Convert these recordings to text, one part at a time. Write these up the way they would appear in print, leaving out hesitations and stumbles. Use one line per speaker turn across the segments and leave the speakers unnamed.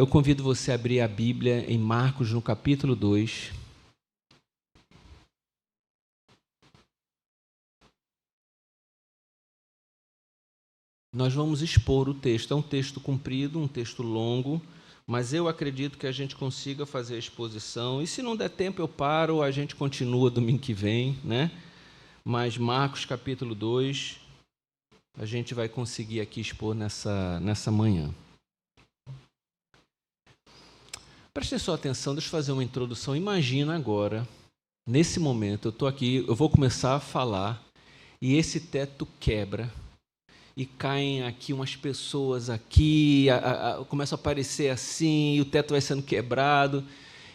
Eu convido você a abrir a Bíblia em Marcos, no capítulo 2. Nós vamos expor o texto. É um texto comprido, um texto longo, mas eu acredito que a gente consiga fazer a exposição. E se não der tempo, eu paro, a gente continua domingo que vem, né? Mas Marcos, capítulo 2, a gente vai conseguir aqui expor nessa manhã. Prestem sua atenção, deixa eu fazer uma introdução. Imagina agora, nesse momento, eu estou aqui, eu vou começar a falar, e esse teto quebra, e caem aqui umas pessoas aqui, começa a aparecer assim, e o teto vai sendo quebrado,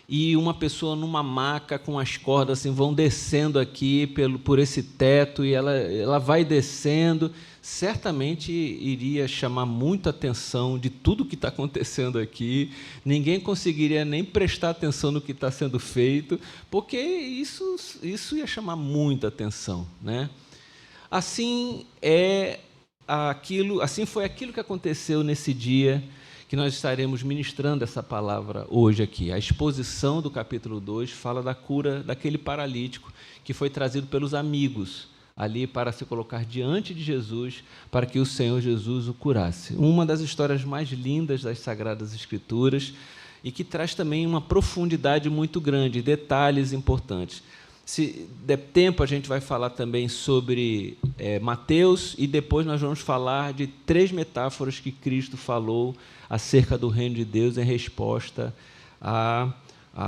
e uma pessoa numa maca com as cordas assim, vão descendo aqui por esse teto, e ela vai descendo, certamente iria chamar muita atenção de tudo que está acontecendo aqui, ninguém conseguiria nem prestar atenção no que está sendo feito, porque isso ia chamar muita atenção, né? Assim foi aquilo que aconteceu nesse dia que nós estaremos ministrando essa palavra hoje aqui. A exposição do capítulo 2 fala da cura daquele paralítico que foi trazido pelos amigos ali para se colocar diante de Jesus, para que o Senhor Jesus o curasse. Uma das histórias mais lindas das Sagradas Escrituras e que traz também uma profundidade muito grande, detalhes importantes. Se der tempo, a gente vai falar também sobre Mateus, e depois nós vamos falar de 3 metáforas que Cristo falou acerca do reino de Deus em resposta à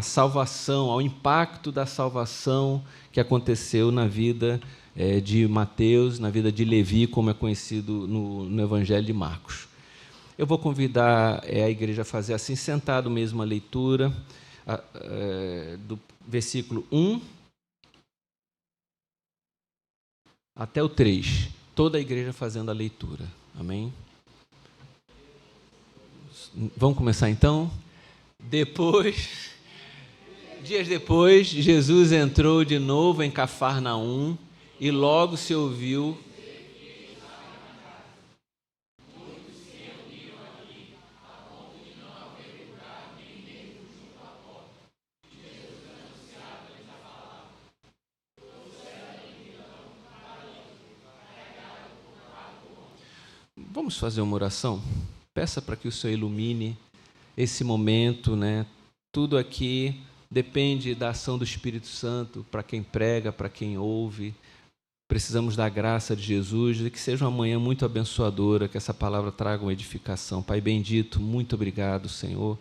salvação, ao impacto da salvação que aconteceu na vida de Mateus, na vida de Levi, como é conhecido no Evangelho de Marcos. Eu vou convidar a igreja a fazer assim, sentado mesmo, a leitura do versículo 1 até o 3, toda a igreja fazendo a leitura. Amém? Vamos começar então? Dias depois, Jesus entrou de novo em Cafarnaum e logo se ouviu Vamos fazer uma oração? Peça para que o Senhor ilumine esse momento, né? Tudo aqui depende da ação do Espírito Santo, para quem prega, para quem ouve. Precisamos da graça de Jesus e que seja uma manhã muito abençoadora, que essa palavra traga uma edificação. Pai bendito, muito obrigado, Senhor,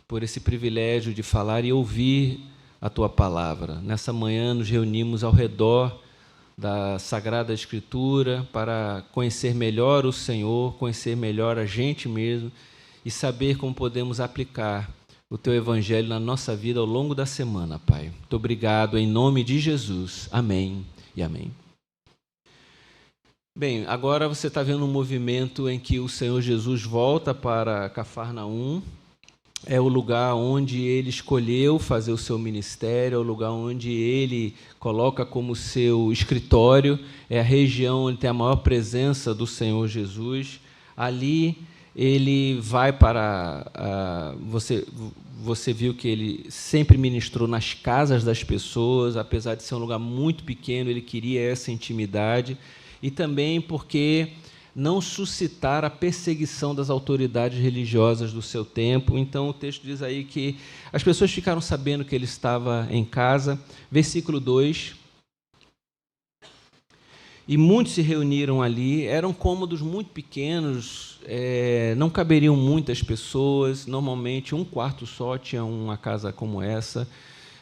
por esse privilégio de falar e ouvir a Tua palavra. Nessa manhã nos reunimos ao redor da Sagrada Escritura para conhecer melhor o Senhor, conhecer melhor a gente mesmo e saber como podemos aplicar o Teu Evangelho na nossa vida ao longo da semana, Pai. Muito obrigado, em nome de Jesus. Amém e amém. Bem, agora você está vendo um movimento em que o Senhor Jesus volta para Cafarnaum. É o lugar onde ele escolheu fazer o seu ministério, é o lugar onde ele coloca como seu escritório, é a região onde tem a maior presença do Senhor Jesus. Ali ele vai para... Você viu que ele sempre ministrou nas casas das pessoas, apesar de ser um lugar muito pequeno, ele queria essa intimidade, e também porque não suscitar a perseguição das autoridades religiosas do seu tempo. Então, o texto diz aí que as pessoas ficaram sabendo que ele estava em casa. Versículo 2. E muitos se reuniram ali, eram cômodos muito pequenos, não caberiam muitas pessoas, normalmente um quarto só tinha uma casa como essa,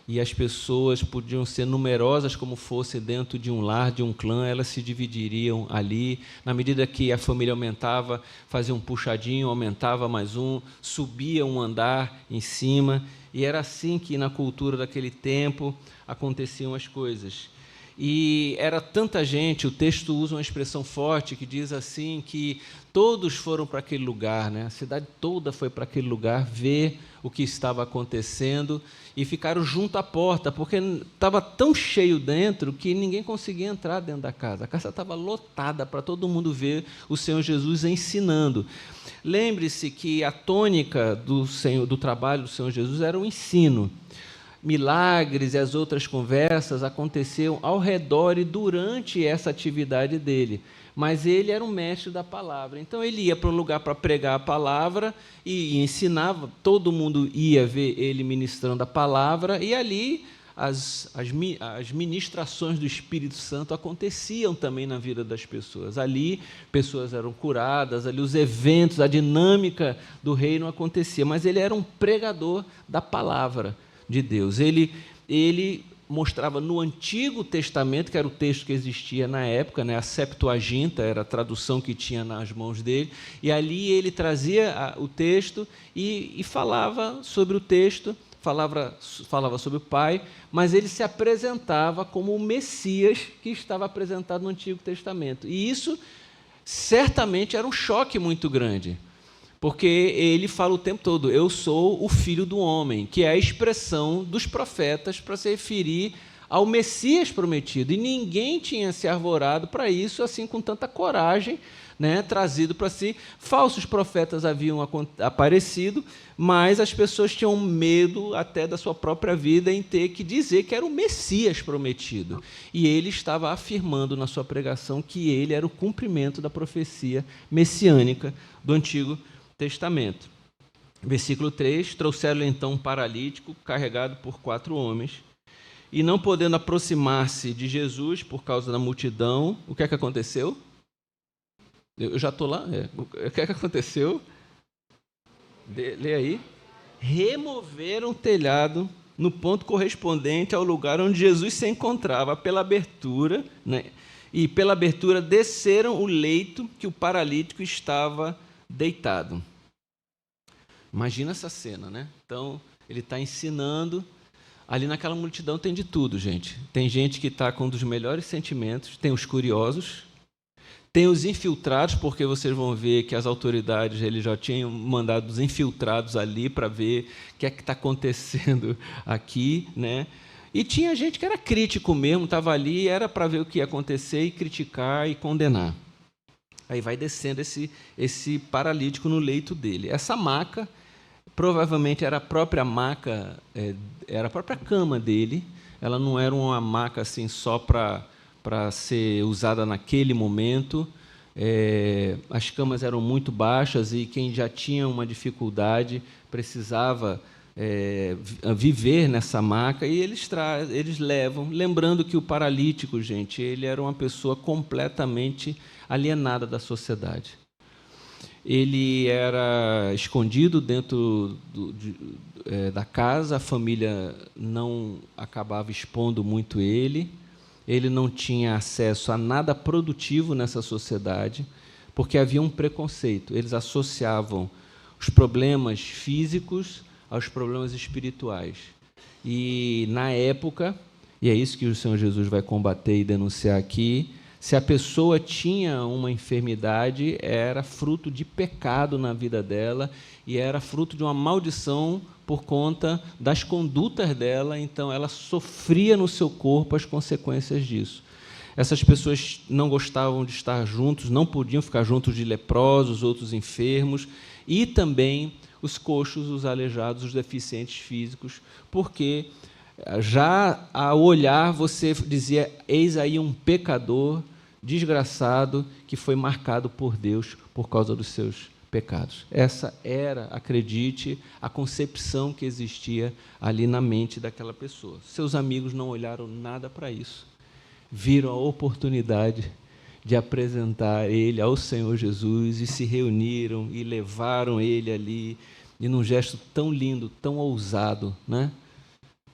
e as pessoas podiam ser numerosas como fosse dentro de um lar, de um clã, elas se dividiriam ali. Na medida que a família aumentava, fazia um puxadinho, aumentava mais um, subia um andar em cima, e era assim que na cultura daquele tempo aconteciam as coisas. E era tanta gente, o texto usa uma expressão forte que diz assim, que todos foram para aquele lugar, né? A cidade toda foi para aquele lugar ver o que estava acontecendo e ficaram junto à porta, porque estava tão cheio dentro que ninguém conseguia entrar dentro da casa. A casa estava lotada para todo mundo ver o Senhor Jesus ensinando. Lembre-se que a tônica do trabalho do Senhor Jesus era o ensino. Milagres e as outras conversas aconteciam ao redor e durante essa atividade dele, mas ele era um mestre da palavra, então ele ia para um lugar para pregar a palavra e ensinava, todo mundo ia ver ele ministrando a palavra, e ali as ministrações do Espírito Santo aconteciam também na vida das pessoas, ali pessoas eram curadas, ali os eventos, a dinâmica do reino acontecia, mas ele era um pregador da palavra de Deus. Ele mostrava no Antigo Testamento, que era o texto que existia na época, né? A Septuaginta era a tradução que tinha nas mãos dele, e ali ele trazia o texto e falava sobre o texto, falava sobre o Pai, mas ele se apresentava como o Messias que estava apresentado no Antigo Testamento. E isso certamente era um choque muito grande, porque ele fala o tempo todo, eu sou o Filho do Homem, que é a expressão dos profetas para se referir ao Messias prometido. E ninguém tinha se arvorado para isso assim com tanta coragem, né, trazido para si. Falsos profetas haviam aparecido, mas as pessoas tinham medo até da sua própria vida em ter que dizer que era o Messias prometido. E ele estava afirmando na sua pregação que ele era o cumprimento da profecia messiânica do Antigo Testamento. Versículo 3, trouxeram-lhe então um paralítico carregado por 4 homens, e não podendo aproximar-se de Jesus por causa da multidão, o que é que aconteceu? Eu já estou lá? O que é que aconteceu? Lê aí. Removeram o telhado no ponto correspondente ao lugar onde Jesus se encontrava, pela abertura, né? E pela abertura desceram o leito que o paralítico estava deitado. Imagina essa cena, né? Então, ele está ensinando. Ali naquela multidão tem de tudo, gente. Tem gente que está com um dos melhores sentimentos, tem os curiosos, tem os infiltrados, porque vocês vão ver que as autoridades eles já tinham mandado os infiltrados ali para ver o que é que está acontecendo aqui, né? E tinha gente que era crítico mesmo, estava ali, era para ver o que ia acontecer e criticar e condenar. Aí vai descendo esse paralítico no leito dele. Essa maca, provavelmente era a própria maca, era a própria cama dele. Ela não era uma maca assim só para ser usada naquele momento. As camas eram muito baixas e quem já tinha uma dificuldade precisava viver nessa maca, e eles levam, lembrando que o paralítico, gente, ele era uma pessoa completamente alienada da sociedade. Ele era escondido dentro da casa, a família não acabava expondo muito ele não tinha acesso a nada produtivo nessa sociedade, porque havia um preconceito. Eles associavam os problemas físicos aos problemas espirituais. E, na época, e é isso que o Senhor Jesus vai combater e denunciar aqui, se a pessoa tinha uma enfermidade, era fruto de pecado na vida dela e era fruto de uma maldição por conta das condutas dela, então ela sofria no seu corpo as consequências disso. Essas pessoas não gostavam de estar juntos, não podiam ficar juntos de leprosos, outros enfermos, e também os coxos, os aleijados, os deficientes físicos, porque já ao olhar você dizia, eis aí um pecador desgraçado que foi marcado por Deus por causa dos seus pecados. Essa era, acredite, a concepção que existia ali na mente daquela pessoa. Seus amigos não olharam nada para isso. Viram a oportunidade de apresentar ele ao Senhor Jesus e se reuniram e levaram ele ali, e num gesto tão lindo, tão ousado, né?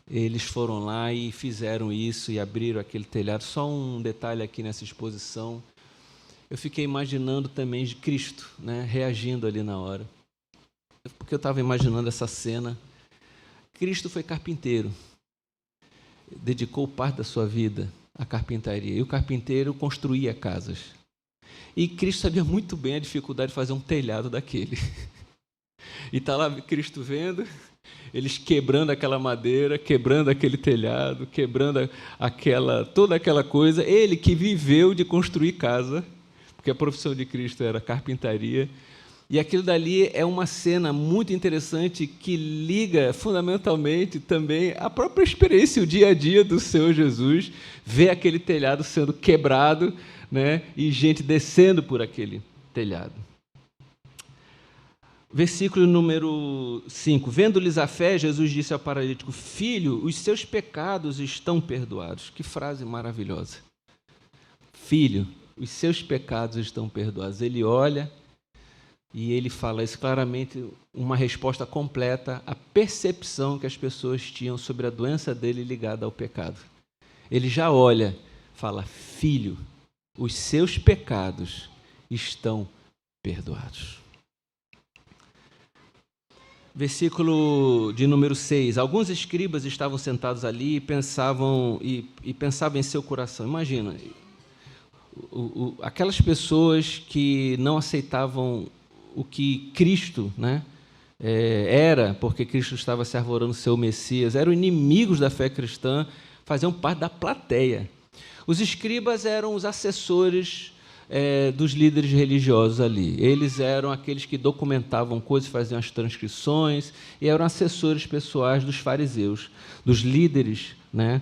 Eles foram lá e fizeram isso e abriram aquele telhado. Só um detalhe aqui nessa exposição. Eu fiquei imaginando também de Cristo, né, reagindo ali na hora. Porque eu estava imaginando essa cena. Cristo foi carpinteiro. Dedicou parte da sua vida a carpintaria, e o carpinteiro construía casas. E Cristo sabia muito bem a dificuldade de fazer um telhado daquele. E está lá Cristo vendo, eles quebrando aquela madeira, quebrando aquele telhado, quebrando toda aquela coisa. Ele que viveu de construir casa, porque a profissão de Cristo era carpintaria. E aquilo dali é uma cena muito interessante que liga fundamentalmente também a própria experiência, o dia a dia do Senhor Jesus, ver aquele telhado sendo quebrado, né, e gente descendo por aquele telhado. Versículo número 5. Vendo-lhes a fé, Jesus disse ao paralítico: Filho, os seus pecados estão perdoados. Que frase maravilhosa. Filho, os seus pecados estão perdoados. Ele olha e ele fala isso claramente, uma resposta completa à percepção que as pessoas tinham sobre a doença dele ligada ao pecado. Ele já olha, fala: Filho, os seus pecados estão perdoados. Versículo de número 6. Alguns escribas estavam sentados ali e pensavam em seu coração. Imagina, aquelas pessoas que não aceitavam o que Cristo, né, era, porque Cristo estava se arvorando ser o Messias, eram inimigos da fé cristã, faziam parte da plateia. Os escribas eram os assessores dos líderes religiosos ali. Eles eram aqueles que documentavam coisas, faziam as transcrições, e eram assessores pessoais dos fariseus, dos líderes, né,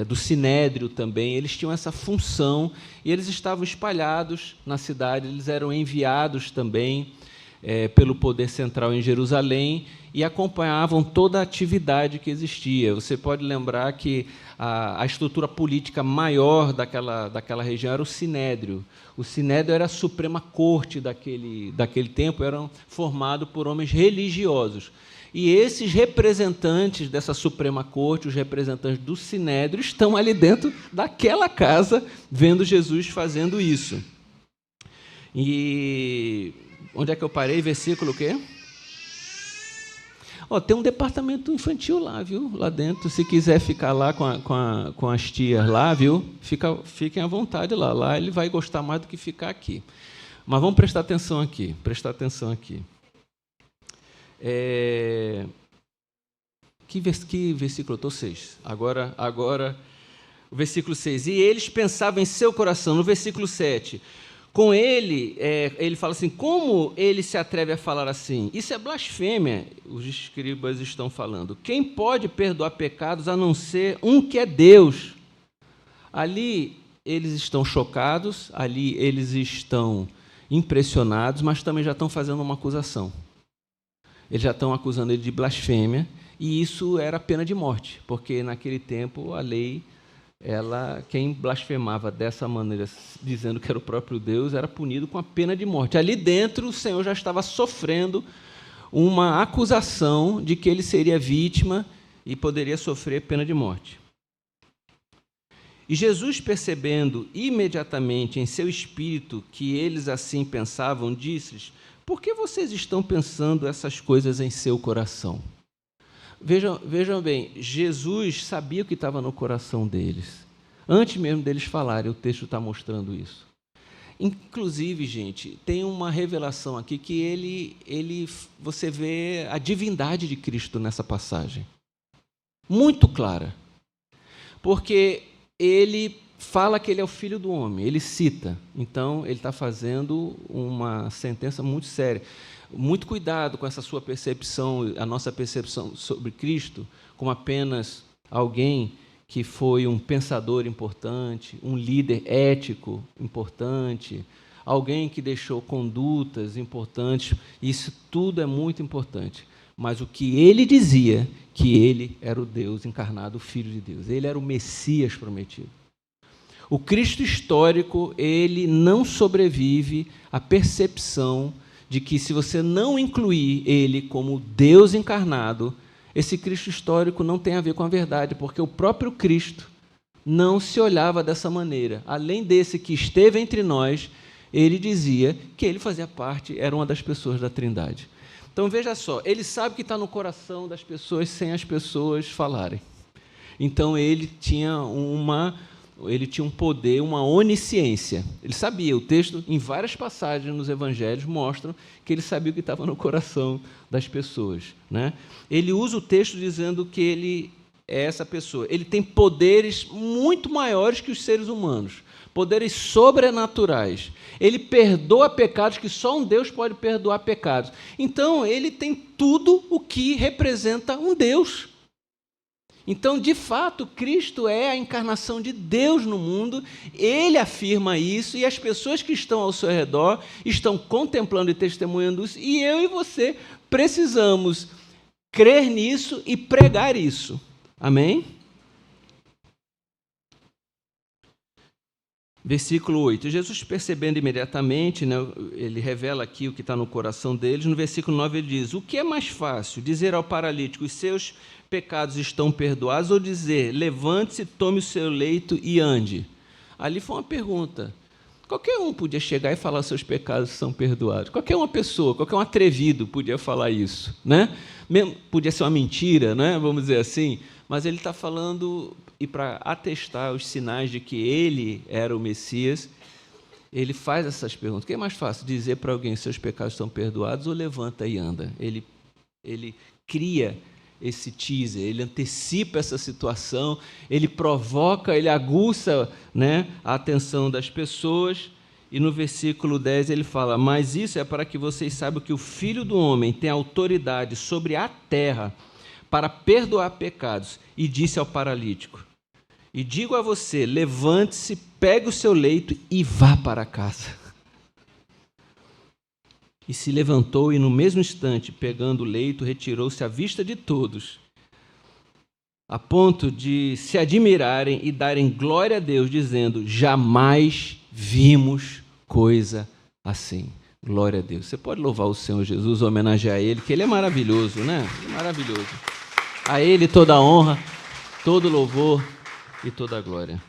do sinédrio também. Eles tinham essa função, e eles estavam espalhados na cidade, eles eram enviados também pelo poder central em Jerusalém e acompanhavam toda a atividade que existia. Você pode lembrar que a estrutura política maior daquela região era o Sinédrio. O Sinédrio era a Suprema Corte daquele tempo, eram formados por homens religiosos. E esses representantes dessa Suprema Corte, os representantes do Sinédrio, estão ali dentro daquela casa, vendo Jesus fazendo isso. E onde é que eu parei? Versículo o quê? Tem um departamento infantil lá, viu? Lá dentro. Se quiser ficar lá com as tias lá, viu? Fiquem à vontade lá. Lá ele vai gostar mais do que ficar aqui. Mas vamos prestar atenção aqui. Que versículo? Eu estou 6. Agora, o versículo 6. E eles pensavam em seu coração. No versículo 7. Com ele, ele fala assim: como ele se atreve a falar assim? Isso é blasfêmia, os escribas estão falando. Quem pode perdoar pecados a não ser um que é Deus? Ali eles estão chocados, ali eles estão impressionados, mas também já estão fazendo uma acusação. Eles já estão acusando ele de blasfêmia, e isso era pena de morte, porque naquele tempo a lei, quem blasfemava dessa maneira, dizendo que era o próprio Deus, era punido com a pena de morte. Ali dentro, o Senhor já estava sofrendo uma acusação de que ele seria vítima e poderia sofrer pena de morte. E Jesus, percebendo imediatamente em seu espírito que eles assim pensavam, disse-lhes: por que vocês estão pensando essas coisas em seu coração? Vejam bem, Jesus sabia o que estava no coração deles. Antes mesmo deles falarem, o texto está mostrando isso. Inclusive, gente, tem uma revelação aqui que você vê a divindade de Cristo nessa passagem. Muito clara. Porque ele fala que ele é o Filho do Homem, ele cita. Então, ele está fazendo uma sentença muito séria. Muito cuidado com essa sua percepção, a nossa percepção sobre Cristo, como apenas alguém que foi um pensador importante, um líder ético importante, alguém que deixou condutas importantes. Isso tudo é muito importante. Mas o que ele dizia, que ele era o Deus encarnado, o Filho de Deus. Ele era o Messias prometido. O Cristo histórico, ele não sobrevive à percepção de que, se você não incluir ele como Deus encarnado, esse Cristo histórico não tem a ver com a verdade, porque o próprio Cristo não se olhava dessa maneira. Além desse que esteve entre nós, ele dizia que ele fazia parte, era uma das pessoas da Trindade. Então, veja só, ele sabe que está no coração das pessoas sem as pessoas falarem. Então, ele tinha uma ele tinha um poder, uma onisciência. Ele sabia, o texto, em várias passagens nos evangelhos, mostram que ele sabia o que estava no coração das pessoas, né? Ele usa o texto dizendo que ele é essa pessoa. Ele tem poderes muito maiores que os seres humanos, poderes sobrenaturais. Ele perdoa pecados que só um Deus pode perdoar pecados. Então, ele tem tudo o que representa um Deus. Então, de fato, Cristo é a encarnação de Deus no mundo, ele afirma isso, e as pessoas que estão ao seu redor estão contemplando e testemunhando isso, e eu e você precisamos crer nisso e pregar isso. Amém? Versículo 8. Jesus, percebendo imediatamente, né, ele revela aqui o que está no coração deles. No versículo 9 ele diz: o que é mais fácil, dizer ao paralítico, os seus pecados estão perdoados, ou dizer, levante-se, tome o seu leito e ande? Ali foi uma pergunta. Qualquer um podia chegar e falar, seus pecados são perdoados. Qualquer uma pessoa, qualquer um atrevido podia falar isso, né? Mesmo, podia ser uma mentira, né? Vamos dizer assim, mas ele está falando, e para atestar os sinais de que ele era o Messias, ele faz essas perguntas. O que é mais fácil, dizer para alguém, seus pecados estão perdoados, ou levanta e anda? Ele cria esse teaser, ele antecipa essa situação, ele provoca, ele aguça, né, a atenção das pessoas, e no versículo 10 ele fala, mas isso é para que vocês saibam que o Filho do Homem tem autoridade sobre a terra para perdoar pecados, e disse ao paralítico, e digo a você, levante-se, pegue o seu leito e vá para casa. E se levantou e, no mesmo instante, pegando o leito, retirou-se à vista de todos, a ponto de se admirarem e darem glória a Deus, dizendo, jamais vimos coisa assim. Glória a Deus. Você pode louvar o Senhor Jesus, homenagear Ele, que Ele é maravilhoso, né? Ele é maravilhoso. A Ele toda a honra, todo louvor e toda a glória.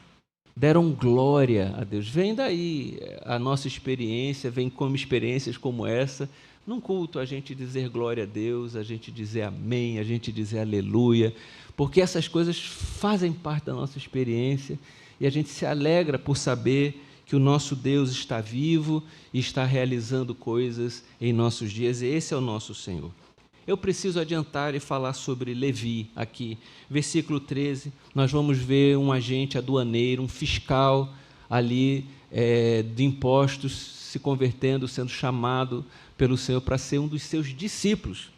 Deram glória a Deus. Vem daí a nossa experiência, vem como experiências como essa. Num culto, a gente dizer glória a Deus, a gente dizer amém, a gente dizer aleluia, porque essas coisas fazem parte da nossa experiência e a gente se alegra por saber que o nosso Deus está vivo e está realizando coisas em nossos dias, e esse é o nosso Senhor. Eu preciso adiantar e falar sobre Levi aqui. Versículo 13, nós vamos ver um agente aduaneiro, um fiscal ali de impostos, se convertendo, sendo chamado pelo Senhor para ser um dos seus discípulos.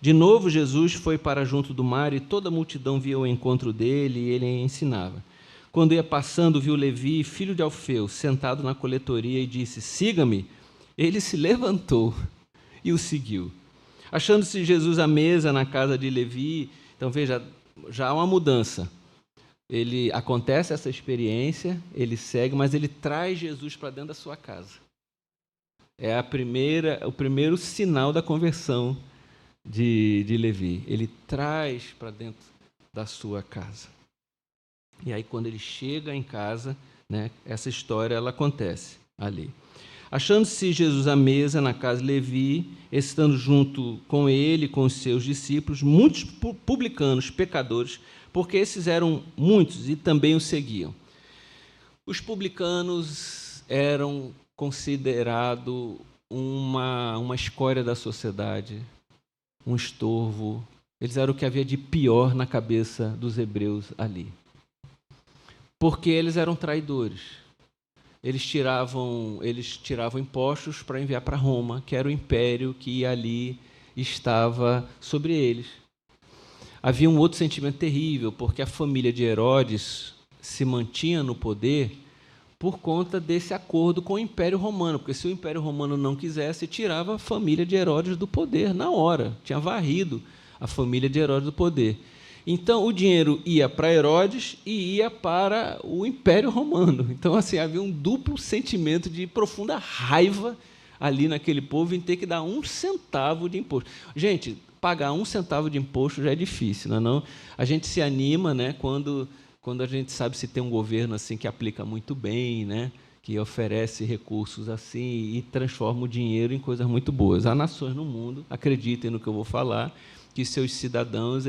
De novo, Jesus foi para junto do mar e toda a multidão via o encontro dele e ele ensinava. Quando ia passando, viu Levi, filho de Alfeu, sentado na coletoria e disse, siga-me. Ele se levantou e o seguiu. Achando-se Jesus à mesa na casa de Levi, então veja, já há uma mudança. Acontece essa experiência, ele segue, mas ele traz Jesus para dentro da sua casa. É o primeiro sinal da conversão de Levi. Ele traz para dentro da sua casa. E aí, quando ele chega em casa, né, essa história ela acontece ali. Achando-se Jesus à mesa na casa de Levi, estando junto com ele, com os seus discípulos, muitos publicanos, pecadores, porque esses eram muitos e também o seguiam. Os publicanos eram considerados uma escória da sociedade, um estorvo. Eles eram o que havia de pior na cabeça dos hebreus ali. Porque eles eram traidores. Eles tiravam impostos para enviar para Roma, que era o império que ali estava sobre eles. Havia um outro sentimento terrível, porque a família de Herodes se mantinha no poder por conta desse acordo com o Império Romano, porque se o Império Romano não quisesse, tirava a família de Herodes do poder na hora, tinha varrido a família de Herodes do poder. Então, o dinheiro ia para Herodes e ia para o Império Romano. Então, assim, havia um duplo sentimento de profunda raiva ali naquele povo em ter que dar 1 centavo de imposto. Gente, pagar 1 centavo de imposto já é difícil, não é não? A gente se anima, né, quando a gente sabe se tem um governo assim que aplica muito bem, né, que oferece recursos assim e transforma o dinheiro em coisas muito boas. Há nações no mundo, acreditem no que eu vou falar, que seus cidadãos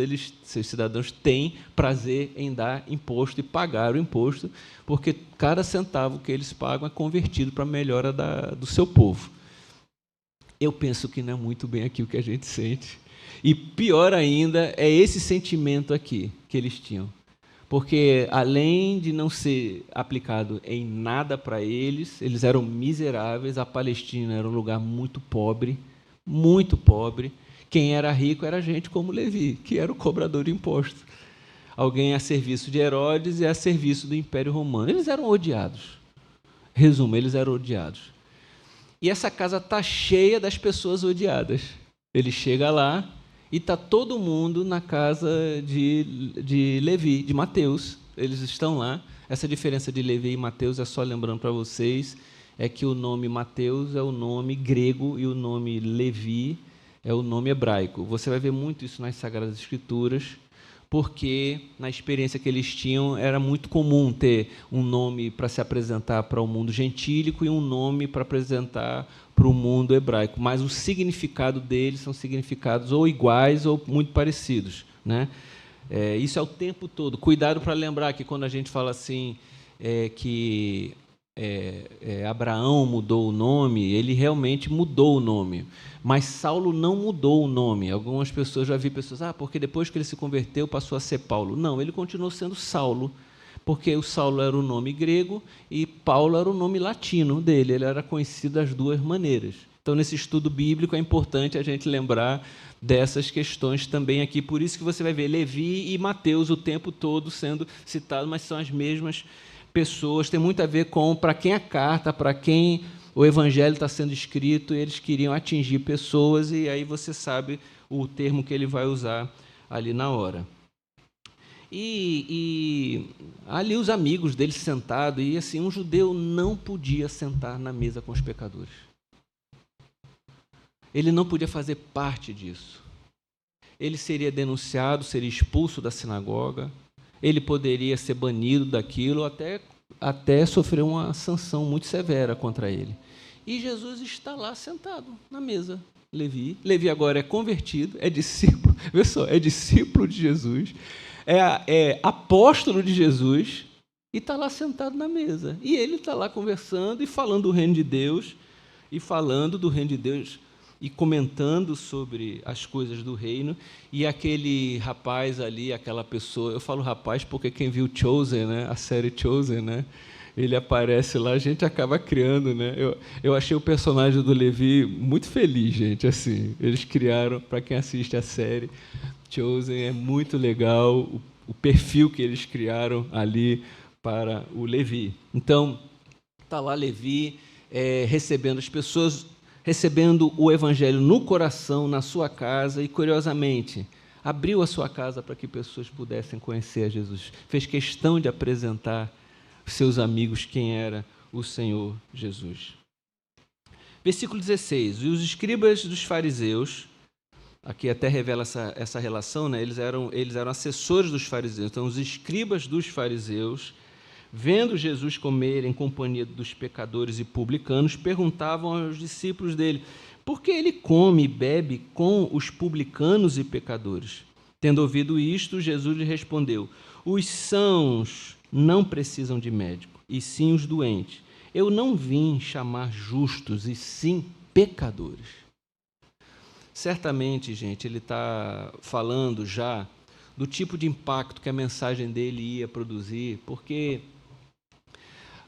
têm prazer em dar imposto e pagar o imposto, porque cada centavo que eles pagam é convertido para a melhora do seu povo. Eu penso que não é muito bem aqui o que a gente sente. E pior ainda é esse sentimento aqui que eles tinham. Porque, além de não ser aplicado em nada para eles eram miseráveis, a Palestina era um lugar muito pobre, muito pobre. Quem era rico era gente como Levi, que era o cobrador de impostos. Alguém a serviço de Herodes e a serviço do Império Romano. Eles eram odiados. Resumo, eles eram odiados. E essa casa está cheia das pessoas odiadas. Ele chega lá e está todo mundo na casa de Levi, de Mateus. Eles estão lá. Essa diferença de Levi e Mateus, é só lembrando para vocês, é que o nome Mateus é o nome grego e o nome Levi é o nome hebraico. Você vai ver muito isso nas Sagradas Escrituras, porque, na experiência que eles tinham, era muito comum ter um nome para se apresentar para o mundo gentílico e um nome para apresentar para o mundo hebraico. Mas o significado deles são significados ou iguais ou muito parecidos, né? Isso é o tempo todo. Cuidado para lembrar que, quando a gente fala assim, que Abraão mudou o nome, ele realmente mudou o nome, mas Saulo não mudou o nome. Algumas pessoas, já vi pessoas, porque depois que ele se converteu passou a ser Paulo. Não, ele continuou sendo Saulo, porque o Saulo era o nome grego e Paulo era o nome latino dele, ele era conhecido das duas maneiras. Então, nesse estudo bíblico, é importante a gente lembrar dessas questões também aqui. Por isso que você vai ver Levi e Mateus o tempo todo sendo citados, mas são as mesmas pessoas. Tem muito a ver com para quem a carta, para quem o evangelho está sendo escrito. Eles queriam atingir pessoas, e aí você sabe o termo que ele vai usar ali na hora. E ali os amigos dele sentados, e assim, um judeu não podia sentar na mesa com os pecadores. Ele não podia fazer parte disso. Ele seria denunciado, seria expulso da sinagoga, ele poderia ser banido daquilo, até sofrer uma sanção muito severa contra ele. E Jesus está lá sentado na mesa. Levi agora é convertido, é discípulo, vê só, é discípulo de Jesus, é apóstolo de Jesus, e está lá sentado na mesa. E ele está lá conversando e falando do reino de Deus, e comentando sobre as coisas do reino. E aquele rapaz ali, aquela pessoa, eu falo rapaz porque quem viu Chosen, né, a série Chosen, né, ele aparece lá, a gente acaba criando, né? Eu achei o personagem do Levi muito feliz, gente, assim. Eles criaram, para quem assiste a série Chosen, é muito legal o perfil que eles criaram ali para o Levi. Então, está lá Levi recebendo as pessoas, recebendo o evangelho no coração, na sua casa, e, curiosamente, abriu a sua casa para que pessoas pudessem conhecer a Jesus. Fez questão de apresentar aos seus amigos quem era o Senhor Jesus. Versículo 16. E os escribas dos fariseus, aqui até revela essa relação, né? Eles eram assessores dos fariseus. Então, os escribas dos fariseus, vendo Jesus comer em companhia dos pecadores e publicanos, perguntavam aos discípulos dele: por que ele come e bebe com os publicanos e pecadores? Tendo ouvido isto, Jesus lhe respondeu: os sãos não precisam de médico, e sim os doentes. Eu não vim chamar justos, e sim pecadores. Certamente, gente, ele está falando já do tipo de impacto que a mensagem dele ia produzir, porque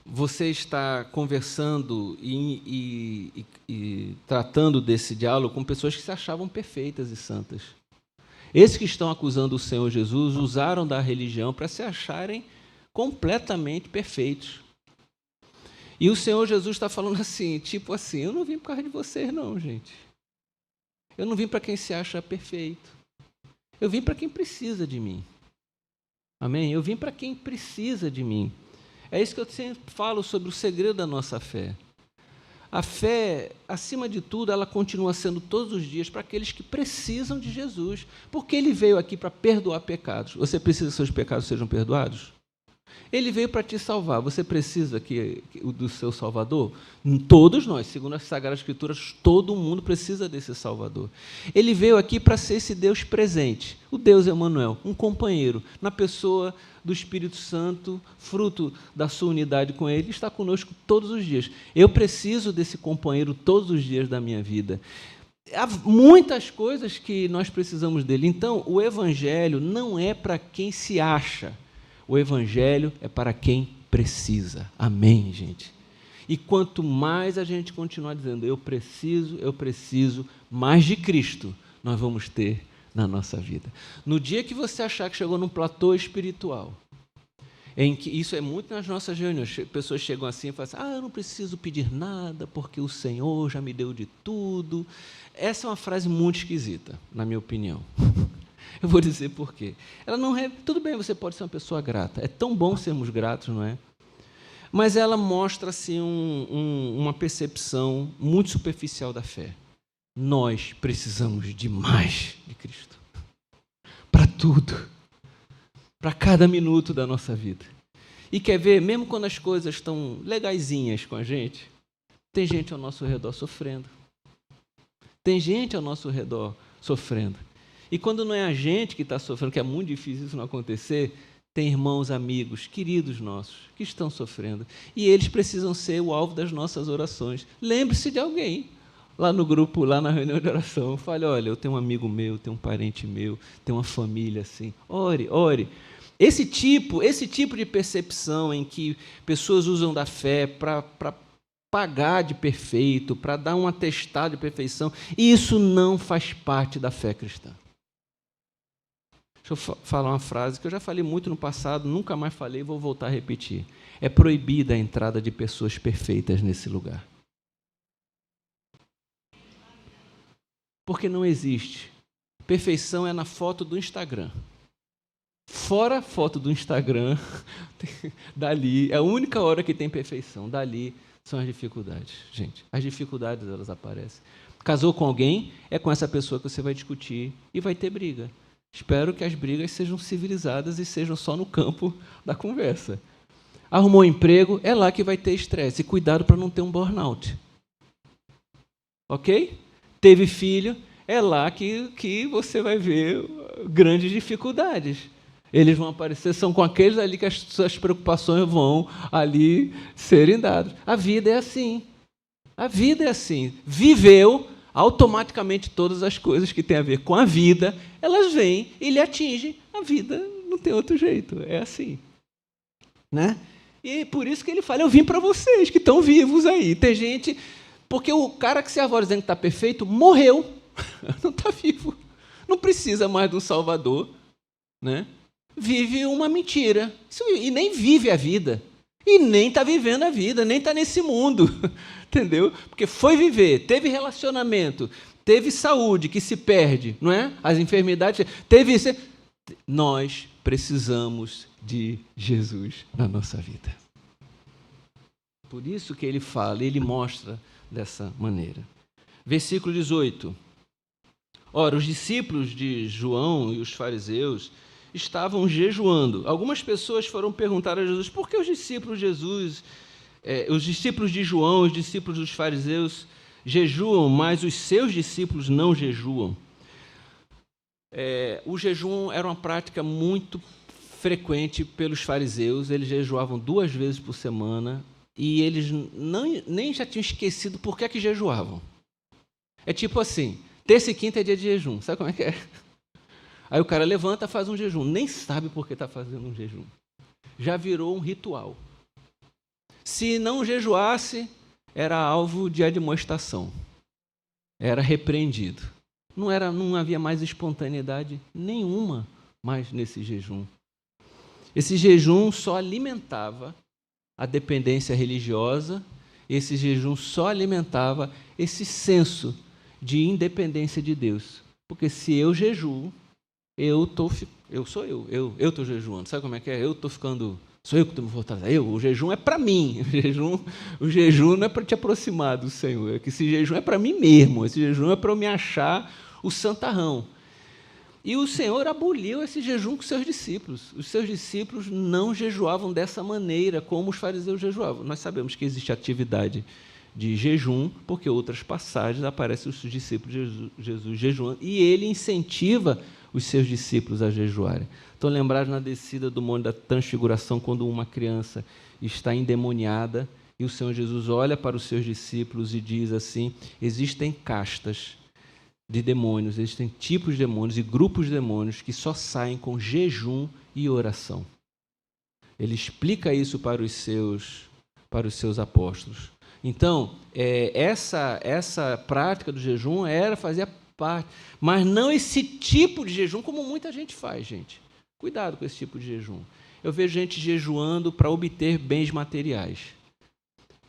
você está conversando e tratando desse diálogo com pessoas que se achavam perfeitas e santas. Esses que estão acusando o Senhor Jesus usaram da religião para se acharem completamente perfeitos. E o Senhor Jesus está falando assim, tipo assim, eu não vim por causa de vocês não, gente. Eu não vim para quem se acha perfeito. Eu vim para quem precisa de mim. Amém? Eu vim para quem precisa de mim. É isso que eu sempre falo sobre o segredo da nossa fé. A fé, acima de tudo, ela continua sendo todos os dias para aqueles que precisam de Jesus, porque ele veio aqui para perdoar pecados. Você precisa que seus pecados sejam perdoados? Ele veio para te salvar. Você precisa do seu Salvador? Todos nós, segundo as Sagradas Escrituras, todo mundo precisa desse Salvador. Ele veio aqui para ser esse Deus presente, o Deus Emanuel, um companheiro, na pessoa do Espírito Santo, fruto da sua unidade com Ele, está conosco todos os dias. Eu preciso desse companheiro todos os dias da minha vida. Há muitas coisas que nós precisamos dele. Então, o Evangelho não é para quem se acha. O Evangelho é para quem precisa. Amém, gente? E quanto mais a gente continuar dizendo, eu preciso mais de Cristo, nós vamos ter na nossa vida. No dia que você achar que chegou num platô espiritual, em que isso é muito nas nossas reuniões, pessoas chegam assim e falam assim, eu não preciso pedir nada, porque o Senhor já me deu de tudo. Essa é uma frase muito esquisita, na minha opinião. Eu vou dizer por quê. Ela não é. Tudo bem, você pode ser uma pessoa grata. É tão bom sermos gratos, não é? Mas ela mostra assim, uma percepção muito superficial da fé. Nós precisamos de mais de Cristo. Para tudo. Para cada minuto da nossa vida. E quer ver, mesmo quando as coisas estão legaisinhas com a gente, tem gente ao nosso redor sofrendo. Tem gente ao nosso redor sofrendo. E quando não é a gente que está sofrendo, que é muito difícil isso não acontecer, tem irmãos, amigos, queridos nossos, que estão sofrendo. E eles precisam ser o alvo das nossas orações. Lembre-se de alguém lá no grupo, lá na reunião de oração. Fale, olha, eu tenho um amigo meu, tenho um parente meu, tenho uma família assim. Ore, ore. Esse tipo de percepção em que pessoas usam da fé para pagar de perfeito, para dar um atestado de perfeição, isso não faz parte da fé cristã. Deixa eu falar uma frase que eu já falei muito no passado, nunca mais falei e vou voltar a repetir. É proibida a entrada de pessoas perfeitas nesse lugar. Porque não existe. Perfeição é na foto do Instagram. Fora a foto do Instagram, dali, é a única hora que tem perfeição. Dali são as dificuldades, gente. As dificuldades, elas aparecem. Casou com alguém, é com essa pessoa que você vai discutir e vai ter briga. Espero que as brigas sejam civilizadas e sejam só no campo da conversa. Arrumou um emprego, é lá que vai ter estresse. E cuidado para não ter um burnout. Ok? Teve filho, é lá que você vai ver grandes dificuldades. Eles vão aparecer, são com aqueles ali que as suas preocupações vão ali serem dadas. A vida é assim. A vida é assim. Viveu, automaticamente todas as coisas que têm a ver com a vida, elas vêm e lhe atingem. A vida não tem outro jeito, é assim. Né? E por isso que ele fala, eu vim para vocês que estão vivos aí. Tem gente... Porque o cara que se arvora dizendo que está perfeito, morreu. Não está vivo. Não precisa mais de um salvador. Né? Vive uma mentira. E nem vive a vida. E nem está vivendo a vida, nem está nesse mundo. Entendeu? Porque foi viver, teve relacionamento, teve saúde que se perde, não é? As enfermidades, teve isso. Nós precisamos de Jesus na nossa vida. Por isso que ele fala, ele mostra dessa maneira. Versículo 18. Ora, os discípulos de João e os fariseus estavam jejuando. Algumas pessoas foram perguntar a Jesus por que os discípulos de Jesus, os discípulos de João, os discípulos dos fariseus jejuam, mas os seus discípulos não jejuam. O jejum era uma prática muito frequente pelos fariseus. Eles jejuavam 2 vezes por semana e eles nem já tinham esquecido por que jejuavam. É tipo assim, terça e quinta é dia de jejum. Sabe como é que é? Aí o cara levanta, faz um jejum. Nem sabe por que está fazendo um jejum. Já virou um ritual. Se não jejuasse, era alvo de admoestação. Era repreendido. Não havia mais espontaneidade nenhuma mais nesse jejum. Esse jejum só alimentava a dependência religiosa, esse jejum só alimentava esse senso de independência de Deus. Porque se eu jejuo, eu estou jejuando. Sabe como é que é? Eu estou ficando... Sou eu que estou me fortalecendo. O jejum é para mim. O jejum não é para te aproximar do Senhor. É que esse jejum é para mim mesmo. Esse jejum é para eu me achar o santarrão. E o Senhor aboliu esse jejum com seus discípulos. Os seus discípulos não jejuavam dessa maneira como os fariseus jejuavam. Nós sabemos que existe atividade de jejum, porque outras passagens aparecem os discípulos de Jesus jejuando, e ele incentiva os seus discípulos a jejuarem. Então, lembraram na descida do Monte da Transfiguração, quando uma criança está endemoniada, e o Senhor Jesus olha para os seus discípulos e diz assim: existem castas de demônios, existem tipos de demônios e grupos de demônios que só saem com jejum e oração. Ele explica isso para os seus apóstolos. Então, essa prática do jejum fazia parte, mas não esse tipo de jejum como muita gente faz, gente. Cuidado com esse tipo de jejum. Eu vejo gente jejuando para obter bens materiais.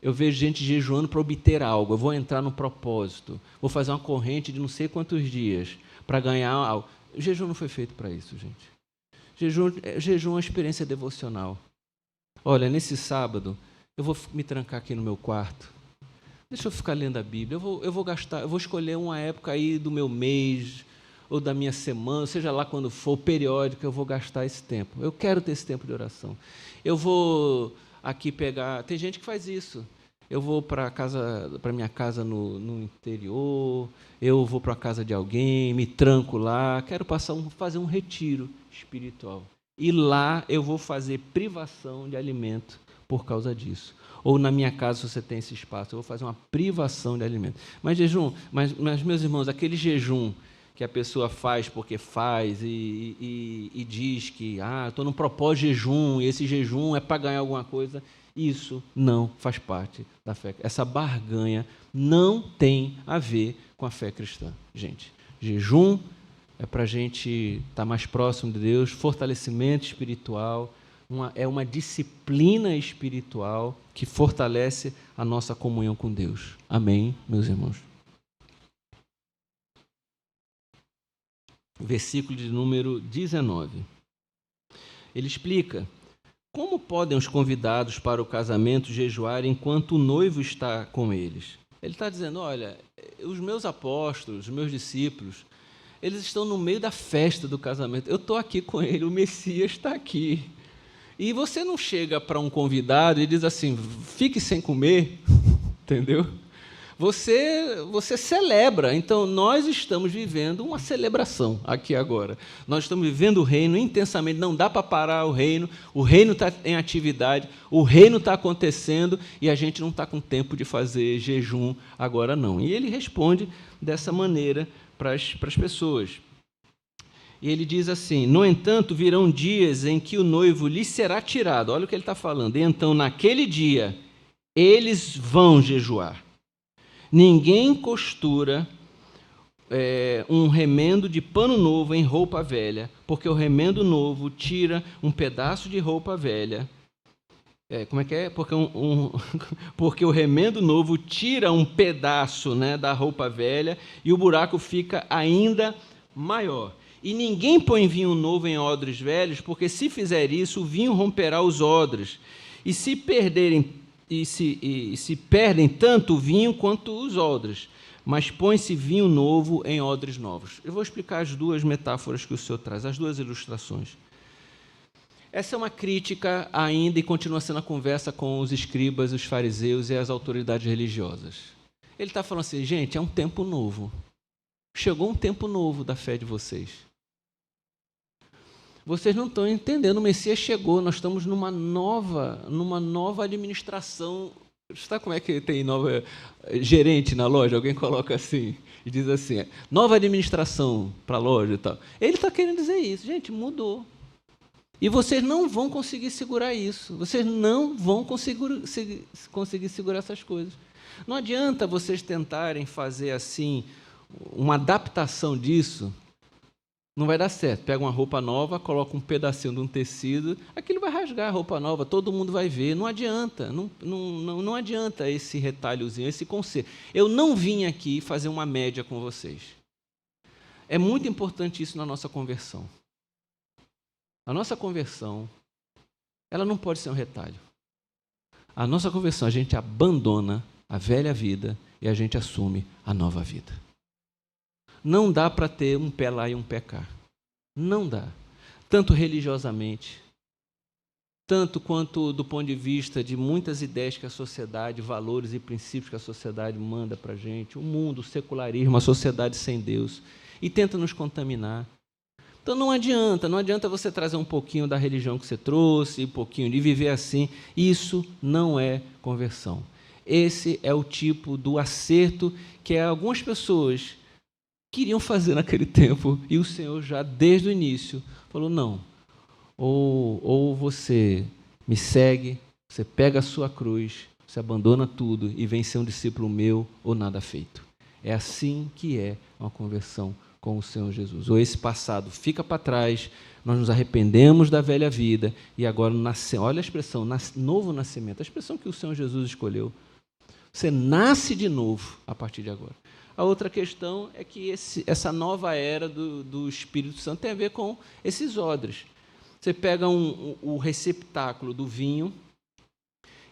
Eu vejo gente jejuando para obter algo. Eu vou entrar no propósito. Vou fazer uma corrente de não sei quantos dias para ganhar algo. O jejum não foi feito para isso, gente. Jejum é uma experiência devocional. Olha, nesse sábado, eu vou me trancar aqui no meu quarto. Deixa eu ficar lendo a Bíblia. Eu vou escolher uma época aí do meu mês ou da minha semana, seja lá quando for, periódica, eu vou gastar esse tempo. Eu quero ter esse tempo de oração. Eu vou aqui pegar... Tem gente que faz isso. Eu vou para minha casa no interior, eu vou para a casa de alguém, me tranco lá, quero fazer um retiro espiritual. E lá eu vou fazer privação de alimento por causa disso. Ou na minha casa, se você tem esse espaço, eu vou fazer uma privação de alimento. Mas meus irmãos, aquele jejum que a pessoa faz porque faz e diz que estou num propósito de jejum, e esse jejum é para ganhar alguma coisa, isso não faz parte da fé. Essa barganha não tem a ver com a fé cristã, gente. Jejum é para a gente estar mais próximo de Deus, fortalecimento espiritual, é uma disciplina espiritual que fortalece a nossa comunhão com Deus. Amém, meus irmãos? Versículo de número 19. Ele explica: como podem os convidados para o casamento jejuar enquanto o noivo está com eles? Ele está dizendo, olha, os meus apóstolos, os meus discípulos, eles estão no meio da festa do casamento. Eu estou aqui com ele, o Messias está aqui. E você não chega para um convidado e diz assim, fique sem comer, entendeu? Você celebra. Então, nós estamos vivendo uma celebração aqui agora. Nós estamos vivendo o reino intensamente, não dá para parar o reino está em atividade, o reino está acontecendo e a gente não está com tempo de fazer jejum agora não. E ele responde dessa maneira para as pessoas. E ele diz assim, no entanto, virão dias em que o noivo lhe será tirado. Olha o que ele está falando. E então, naquele dia, eles vão jejuar. Ninguém costura um remendo de pano novo em roupa velha, porque o remendo novo tira um pedaço de roupa velha. Como é que é? Porque o remendo novo tira um pedaço, né, da roupa velha e o buraco fica ainda maior. E ninguém põe vinho novo em odres velhos, porque se fizer isso, o vinho romperá os odres. E se perdem tanto o vinho quanto os odres, mas põe-se vinho novo em odres novos. Eu vou explicar as duas metáforas que o Senhor traz, as duas ilustrações. Essa é uma crítica ainda e continua sendo a conversa com os escribas, os fariseus e as autoridades religiosas. Ele está falando assim, gente, é um tempo novo. Chegou um tempo novo da fé de vocês. Vocês não estão entendendo, o Messias chegou, nós estamos numa nova administração. Sabe como é que tem nova gerente na loja? Alguém coloca assim e diz assim, nova administração para a loja e tal. Ele está querendo dizer isso, gente, mudou. E vocês não vão conseguir segurar isso, vocês não vão conseguir segurar essas coisas. Não adianta vocês tentarem fazer assim, uma adaptação disso. Não vai dar certo. Pega uma roupa nova, coloca um pedacinho de um tecido, aquilo vai rasgar a roupa nova, todo mundo vai ver. Não adianta, não adianta esse retalhozinho, esse conserto. Eu não vim aqui fazer uma média com vocês. É muito importante isso na nossa conversão. A nossa conversão, ela não pode ser um retalho. A nossa conversão, a gente abandona a velha vida e a gente assume a nova vida. Não dá para ter um pé lá e um pé cá. Não dá. Tanto religiosamente, tanto quanto do ponto de vista de muitas ideias que a sociedade, valores e princípios que a sociedade manda para a gente, o mundo, o secularismo, a sociedade sem Deus, e tenta nos contaminar. Então não adianta você trazer um pouquinho da religião que você trouxe, um pouquinho de viver assim. Isso não é conversão. Esse é o tipo do acerto que algumas pessoas queriam fazer naquele tempo, e o Senhor já desde o início falou, não, ou você me segue, você pega a sua cruz, você abandona tudo e vem ser um discípulo meu, ou nada feito. É assim que é uma conversão com o Senhor Jesus. Ou esse passado fica para trás, nós nos arrependemos da velha vida e agora olha a expressão, novo nascimento, a expressão que o Senhor Jesus escolheu. Você nasce de novo a partir de agora. A outra questão é que essa nova era do Espírito Santo tem a ver com esses odres. Você pega o receptáculo do vinho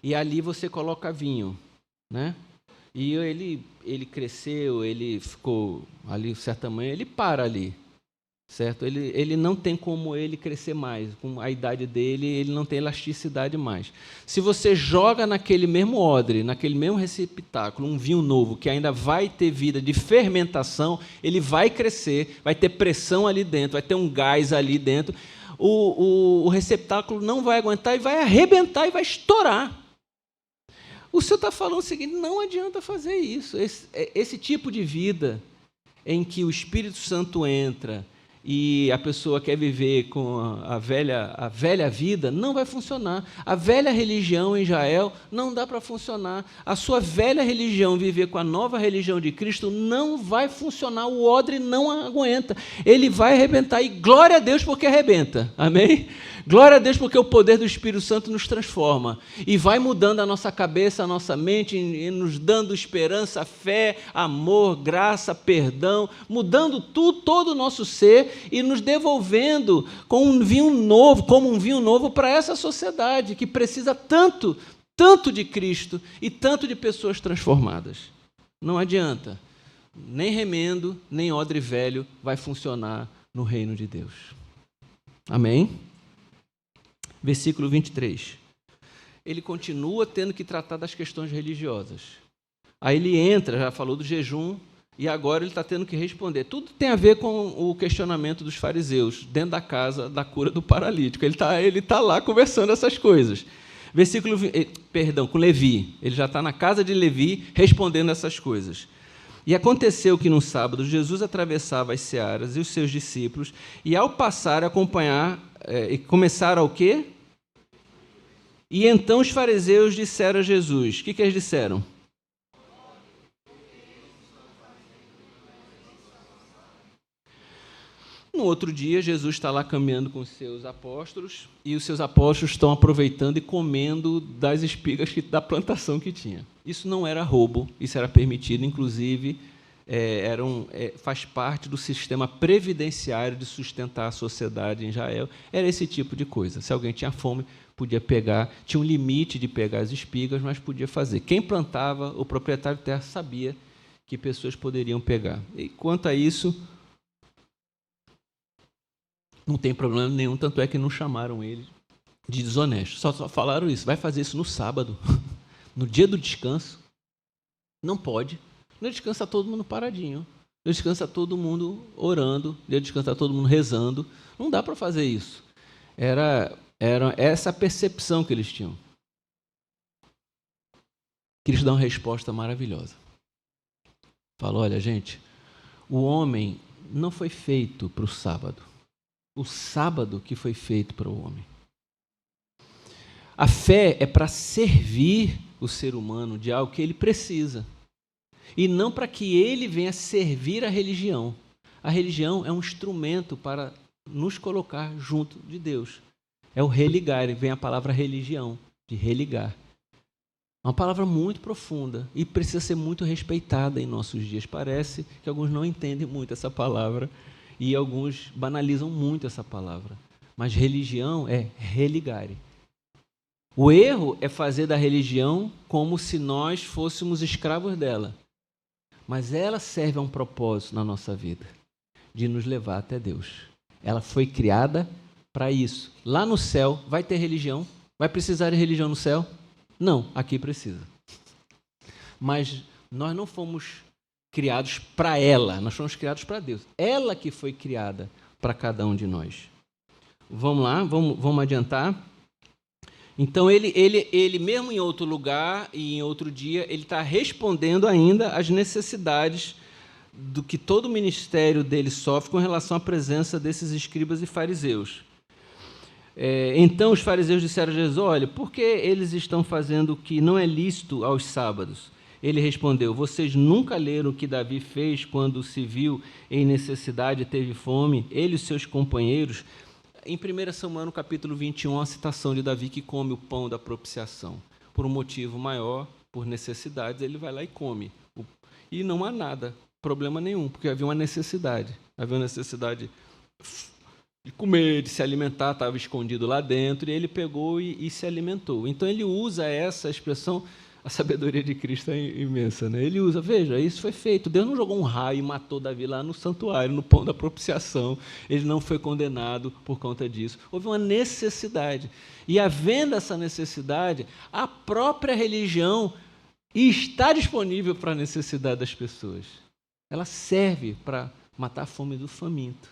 e ali você coloca vinho, né? E ele cresceu, ele ficou ali de certo tamanho, ele para ali, certo? Ele não tem como ele crescer mais, com a idade dele, ele não tem elasticidade mais. Se você joga naquele mesmo odre, naquele mesmo receptáculo, um vinho novo, que ainda vai ter vida de fermentação, ele vai crescer, vai ter pressão ali dentro, vai ter um gás ali dentro, o receptáculo não vai aguentar e vai arrebentar e vai estourar. O Senhor está falando o seguinte, não adianta fazer isso. Esse tipo de vida em que o Espírito Santo entra e a pessoa quer viver com a velha vida, não vai funcionar. A velha religião em Israel não dá para funcionar. A sua velha religião viver com a nova religião de Cristo não vai funcionar. O odre não aguenta. Ele vai arrebentar. E glória a Deus porque arrebenta. Amém? Glória a Deus porque o poder do Espírito Santo nos transforma e vai mudando a nossa cabeça, a nossa mente, e nos dando esperança, fé, amor, graça, perdão, mudando tudo, todo o nosso ser e nos devolvendo como um vinho novo para essa sociedade que precisa tanto de Cristo e tanto de pessoas transformadas. Não adianta, nem remendo, nem odre velho vai funcionar no reino de Deus. Amém? Versículo 23. Ele continua tendo que tratar das questões religiosas. Aí ele entra, já falou do jejum, e agora ele está tendo que responder. Tudo tem a ver com o questionamento dos fariseus, dentro da casa da cura do paralítico. Ele tá lá conversando essas coisas. Com Levi. Ele já está na casa de Levi respondendo essas coisas. E aconteceu que, no sábado, Jesus atravessava as searas e os seus discípulos, e ao passar a acompanhar, começaram o quê? E então os fariseus disseram a Jesus, o que eles disseram? No outro dia, Jesus está lá caminhando com os seus apóstolos, e os seus apóstolos estão aproveitando e comendo das espigas da plantação que tinha. Isso não era roubo, isso era permitido, inclusive faz parte do sistema previdenciário de sustentar a sociedade em Israel. Era esse tipo de coisa. Se alguém tinha fome, podia pegar, tinha um limite de pegar as espigas, mas podia fazer. Quem plantava, o proprietário de terra sabia que pessoas poderiam pegar. E quanto a isso, não tem problema nenhum, tanto é que não chamaram ele de desonesto. Só falaram isso, vai fazer isso no sábado, no dia do descanso. Não pode. No dia descansa todo mundo paradinho. No dia descansa todo mundo orando. No dia descansa todo mundo rezando. Não dá para fazer isso. Era essa a percepção que eles tinham. Cristo dá uma resposta maravilhosa. Fala, olha, gente, o homem não foi feito para o sábado. O sábado que foi feito para o homem. A fé é para servir o ser humano de algo que ele precisa. E não para que ele venha servir a religião. A religião é um instrumento para nos colocar junto de Deus. É o religar, vem a palavra religião, de religar. Uma palavra muito profunda e precisa ser muito respeitada em nossos dias. Parece que alguns não entendem muito essa palavra e alguns banalizam muito essa palavra. Mas religião é religare. O erro é fazer da religião como se nós fôssemos escravos dela. Mas ela serve a um propósito na nossa vida, de nos levar até Deus. Ela foi criada para isso. Lá no céu, vai ter religião? Vai precisar de religião no céu? Não, aqui precisa. Mas nós não fomos criados para ela, nós fomos criados para Deus. Ela que foi criada para cada um de nós. Vamos lá, vamos adiantar. Então, ele mesmo em outro lugar e em outro dia, ele está respondendo ainda às necessidades do que todo o ministério dele sofre com relação à presença desses escribas e fariseus. Então, os fariseus disseram a Jesus, olha, por que eles estão fazendo o que não é lícito aos sábados? Ele respondeu, vocês nunca leram o que Davi fez quando se viu em necessidade e teve fome, ele e os seus companheiros? Em 1 Samuel, no capítulo 21, a citação de Davi que come o pão da propiciação. Por um motivo maior, por necessidades, ele vai lá e come. E não há nada, problema nenhum, porque havia uma necessidade. Havia uma necessidade de comer, de se alimentar, estava escondido lá dentro, e ele pegou e se alimentou. Então, ele usa essa expressão, a sabedoria de Cristo é imensa, né? Ele usa, veja, isso foi feito. Deus não jogou um raio e matou Davi lá no santuário, no pão da propiciação. Ele não foi condenado por conta disso. Houve uma necessidade. E, havendo essa necessidade, a própria religião está disponível para a necessidade das pessoas. Ela serve para matar a fome do faminto,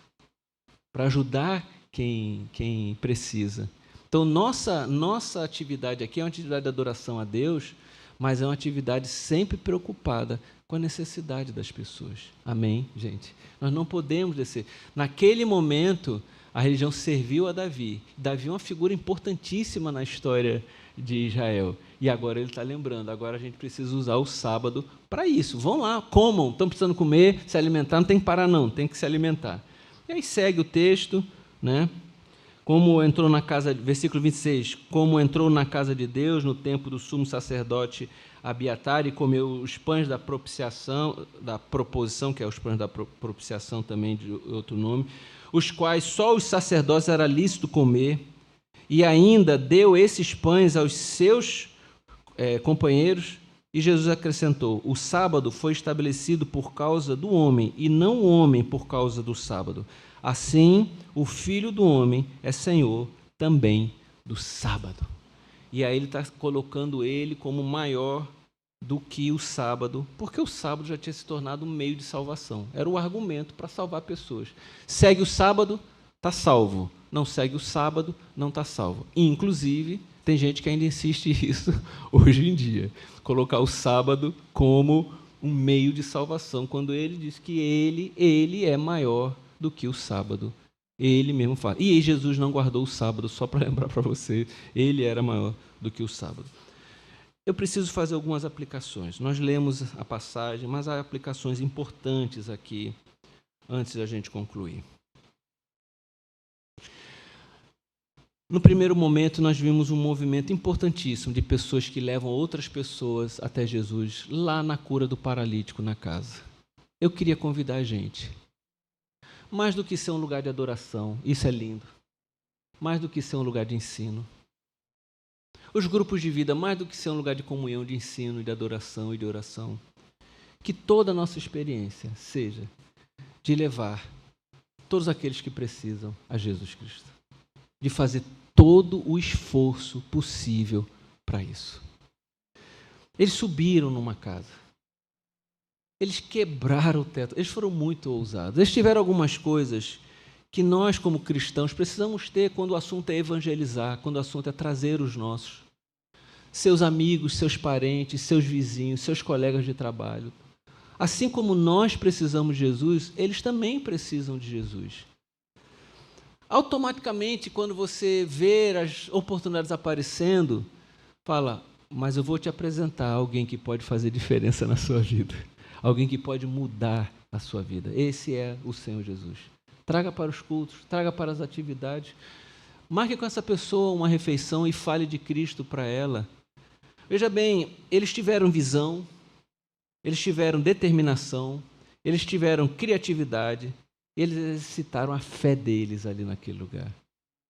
para ajudar quem precisa. Então, nossa atividade aqui é uma atividade de adoração a Deus, mas é uma atividade sempre preocupada com a necessidade das pessoas. Amém, gente? Nós não podemos descer. Naquele momento, a religião serviu a Davi. Davi é uma figura importantíssima na história de Israel. E agora ele está lembrando, agora a gente precisa usar o sábado para isso. Vão lá, comam, estão precisando comer, se alimentar, não tem que parar não, tem que se alimentar. E aí segue o texto, né? Como entrou na casa, versículo 26, como entrou na casa de Deus no tempo do sumo sacerdote Abiatar e comeu os pães da propiciação, da proposição, que é os pães da propiciação também de outro nome, os quais só os sacerdotes era lícito comer, e ainda deu esses pães aos seus companheiros, e Jesus acrescentou, o sábado foi estabelecido por causa do homem, e não o homem por causa do sábado. Assim, o Filho do Homem é Senhor também do sábado. E aí ele está colocando ele como maior do que o sábado, porque o sábado já tinha se tornado um meio de salvação. Era o argumento para salvar pessoas. Segue o sábado, está salvo. Não segue o sábado, não está salvo. E, inclusive, tem gente que ainda insiste nisso hoje em dia. Colocar o sábado como um meio de salvação, quando ele diz que ele é maior do que o sábado. Ele mesmo fala. E Jesus não guardou o sábado, só para lembrar para você, ele era maior do que o sábado. Eu preciso fazer algumas aplicações. Nós lemos a passagem, mas há aplicações importantes aqui, antes da gente concluir. No primeiro momento, nós vimos um movimento importantíssimo de pessoas que levam outras pessoas até Jesus, lá na cura do paralítico na casa. Eu queria convidar a gente. Mais do que ser um lugar de adoração, isso é lindo. Mais do que ser um lugar de ensino. Os grupos de vida, mais do que ser um lugar de comunhão, de ensino, de adoração e de oração. Que toda a nossa experiência seja de levar todos aqueles que precisam a Jesus Cristo. De fazer todo o esforço possível para isso. Eles subiram numa casa. Eles quebraram o teto, eles foram muito ousados. Eles tiveram algumas coisas que nós, como cristãos, precisamos ter quando o assunto é evangelizar, quando o assunto é trazer os nossos. Seus amigos, seus parentes, seus vizinhos, seus colegas de trabalho. Assim como nós precisamos de Jesus, eles também precisam de Jesus. Automaticamente, quando você vê as oportunidades aparecendo, fala, mas eu vou te apresentar alguém que pode fazer diferença na sua vida. Alguém que pode mudar a sua vida. Esse é o Senhor Jesus. Traga para os cultos, traga para as atividades. Marque com essa pessoa uma refeição e fale de Cristo para ela. Veja bem, eles tiveram visão, eles tiveram determinação, eles tiveram criatividade, eles exercitaram a fé deles ali naquele lugar.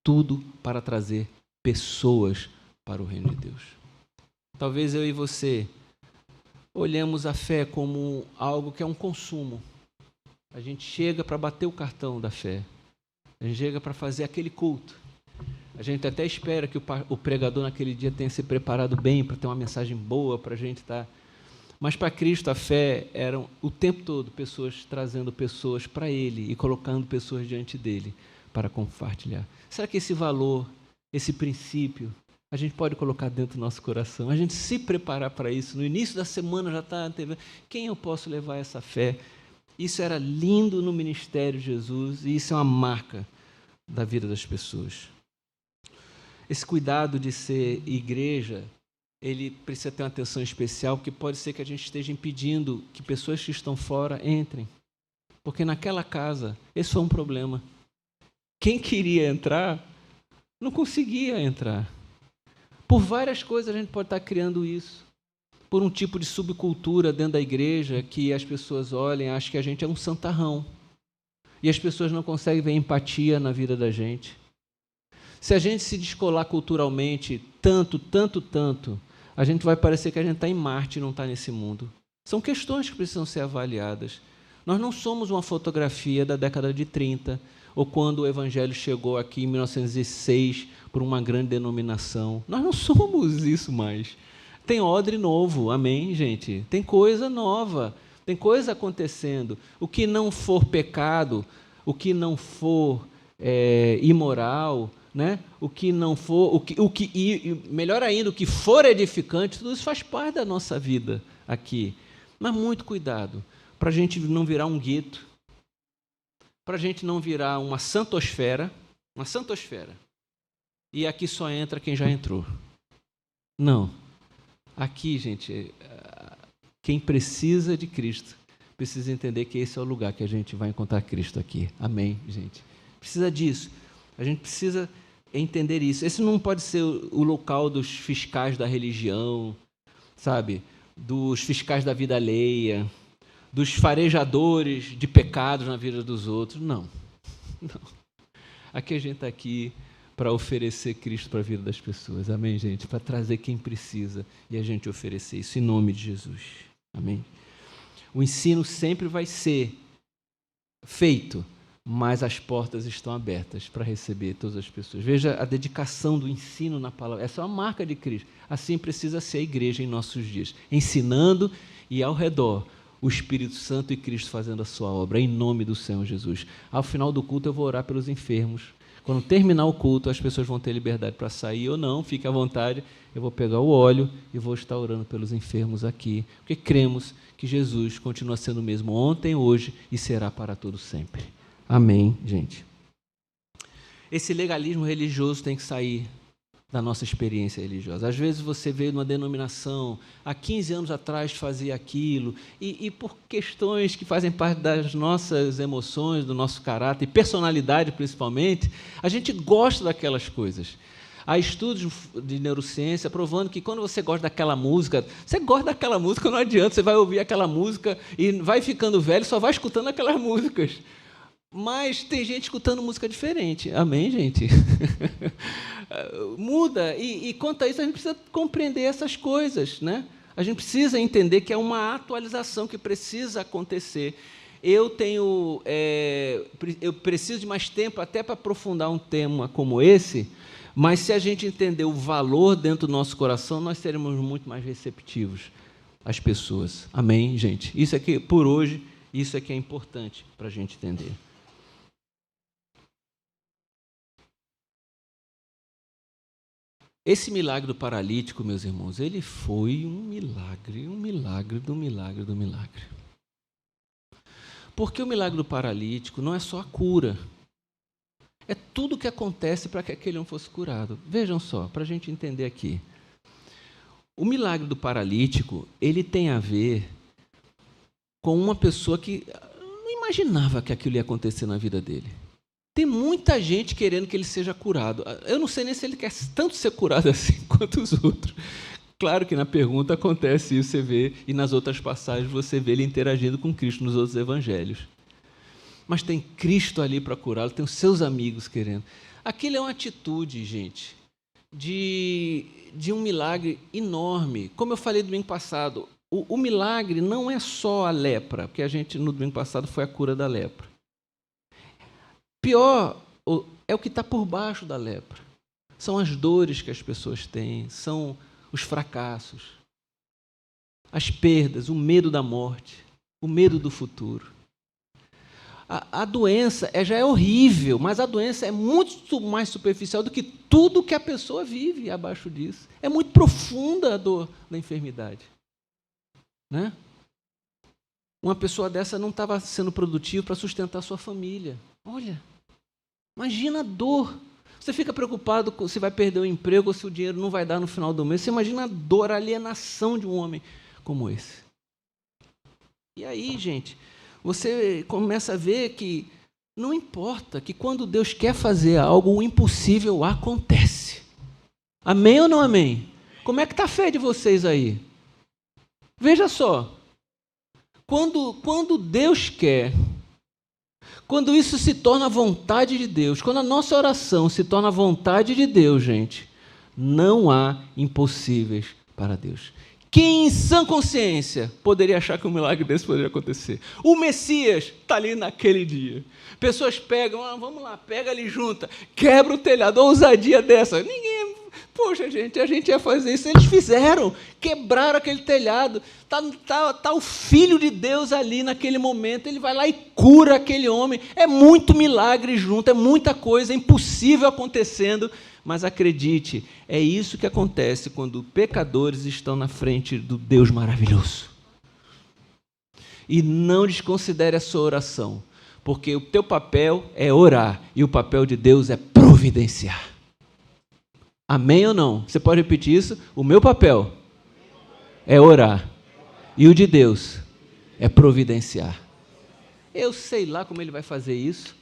Tudo para trazer pessoas para o reino de Deus. Talvez eu e você olhamos a fé como algo que é um consumo. A gente chega para bater o cartão da fé. A gente chega para fazer aquele culto. A gente até espera que o pregador naquele dia tenha se preparado bem para ter uma mensagem boa para a gente estar. Mas para Cristo a fé era o tempo todo pessoas trazendo pessoas para Ele e colocando pessoas diante dele para compartilhar. Será que esse valor, esse princípio, a gente pode colocar dentro do nosso coração? A gente se preparar para isso. No início da semana já está na TV. Quem eu posso levar essa fé? Isso era lindo no ministério de Jesus e isso é uma marca da vida das pessoas. Esse cuidado de ser igreja, ele precisa ter uma atenção especial, porque pode ser que a gente esteja impedindo que pessoas que estão fora entrem. Porque naquela casa, esse foi um problema. Quem queria entrar, não conseguia entrar. Por várias coisas a gente pode estar criando isso. Por um tipo de subcultura dentro da igreja, que as pessoas olhem e acham que a gente é um santarrão. E as pessoas não conseguem ver empatia na vida da gente. Se a gente se descolar culturalmente tanto, a gente vai parecer que a gente está em Marte e não está nesse mundo. São questões que precisam ser avaliadas. Nós não somos uma fotografia da década de 30, ou quando o Evangelho chegou aqui em 1906 por uma grande denominação. Nós não somos isso mais. Tem odre novo, amém, gente? Tem coisa nova, tem coisa acontecendo. O que não for pecado, o que não for imoral, né? O que não for, melhor ainda, o que for edificante, tudo isso faz parte da nossa vida aqui. Mas muito cuidado, para a gente não virar um gueto, para a gente não virar uma santosfera, e aqui só entra quem já entrou. Não. Aqui, gente, quem precisa de Cristo, precisa entender que esse é o lugar que a gente vai encontrar Cristo aqui. Amém, gente? Precisa disso. A gente precisa entender isso. Esse não pode ser o local dos fiscais da religião, sabe? Dos fiscais da vida alheia, dos farejadores de pecados na vida dos outros. Não. Aqui a gente está aqui para oferecer Cristo para a vida das pessoas. Amém, gente? Para trazer quem precisa e a gente oferecer isso em nome de Jesus. Amém? O ensino sempre vai ser feito, mas as portas estão abertas para receber todas as pessoas. Veja a dedicação do ensino na palavra. Essa é uma marca de Cristo. Assim precisa ser a igreja em nossos dias, ensinando e ao redor o Espírito Santo e Cristo fazendo a sua obra, em nome do Senhor Jesus. Ao final do culto eu vou orar pelos enfermos. Quando terminar o culto, as pessoas vão ter liberdade para sair ou não, fique à vontade. Eu vou pegar o óleo e vou estar orando pelos enfermos aqui, porque cremos que Jesus continua sendo o mesmo ontem, hoje e será para todo sempre. Amém, gente. Esse legalismo religioso tem que sair da nossa experiência religiosa. Às vezes você veio numa denominação, há 15 anos atrás fazia aquilo, e por questões que fazem parte das nossas emoções, do nosso caráter e personalidade principalmente, a gente gosta daquelas coisas. Há estudos de neurociência provando que quando você gosta daquela música, não adianta, você vai ouvir aquela música e vai ficando velho, só vai escutando aquelas músicas. Mas tem gente escutando música diferente. Amém, gente? Muda. E quanto a isso, a gente precisa compreender essas coisas, né? A gente precisa entender que é uma atualização que precisa acontecer. Eu preciso de mais tempo até para aprofundar um tema como esse, mas se a gente entender o valor dentro do nosso coração, nós seremos muito mais receptivos às pessoas. Amém, gente? Isso aqui, por hoje, isso aqui é importante para a gente entender. Esse milagre do paralítico, meus irmãos, ele foi um milagre do milagre. Porque o milagre do paralítico não é só a cura, é tudo o que acontece para que aquele homem fosse curado. Vejam só, para a gente entender aqui. O milagre do paralítico, ele tem a ver com uma pessoa que não imaginava que aquilo ia acontecer na vida dele. Tem muita gente querendo que ele seja curado. Eu não sei nem se ele quer tanto ser curado assim quanto os outros. Claro que na pergunta acontece isso, você vê, e nas outras passagens você vê ele interagindo com Cristo nos outros evangelhos. Mas tem Cristo ali para curá-lo, tem os seus amigos querendo. Aquilo é uma atitude, gente, de um milagre enorme. Como eu falei domingo passado, o milagre não é só a lepra, porque no domingo passado foi a cura da lepra. Pior é o que está por baixo da lepra. São as dores que as pessoas têm, são os fracassos, as perdas, o medo da morte, o medo do futuro. A doença já é horrível, mas a doença é muito mais superficial do que tudo que a pessoa vive abaixo disso. É muito profunda a dor da enfermidade. Né? Uma pessoa dessa não estava sendo produtiva para sustentar sua família. Olha, imagina a dor. Você fica preocupado se vai perder o emprego ou se o dinheiro não vai dar no final do mês. Você imagina a dor, a alienação de um homem como esse. E aí, gente, você começa a ver que não importa, que quando Deus quer fazer algo, o impossível acontece. Amém ou não amém? Como é que está a fé de vocês aí? Veja só, quando Deus quer, quando isso se torna a vontade de Deus, quando a nossa oração se torna a vontade de Deus, gente, não há impossíveis para Deus. Quem em sã consciência poderia achar que um milagre desse poderia acontecer? O Messias está ali naquele dia. Pessoas pegam, vamos lá, pega ali junta, quebra o telhado, ousadia dessa. Ninguém, poxa gente, a gente ia fazer isso. Eles fizeram, quebraram aquele telhado. Tá o Filho de Deus ali naquele momento, ele vai lá e cura aquele homem. É muito milagre junto, é muita coisa impossível acontecendo. Mas acredite, é isso que acontece quando pecadores estão na frente do Deus maravilhoso. E não desconsidere a sua oração, porque o teu papel é orar e o papel de Deus é providenciar. Amém ou não? Você pode repetir isso? O meu papel é orar e o de Deus é providenciar. Eu sei lá como ele vai fazer isso.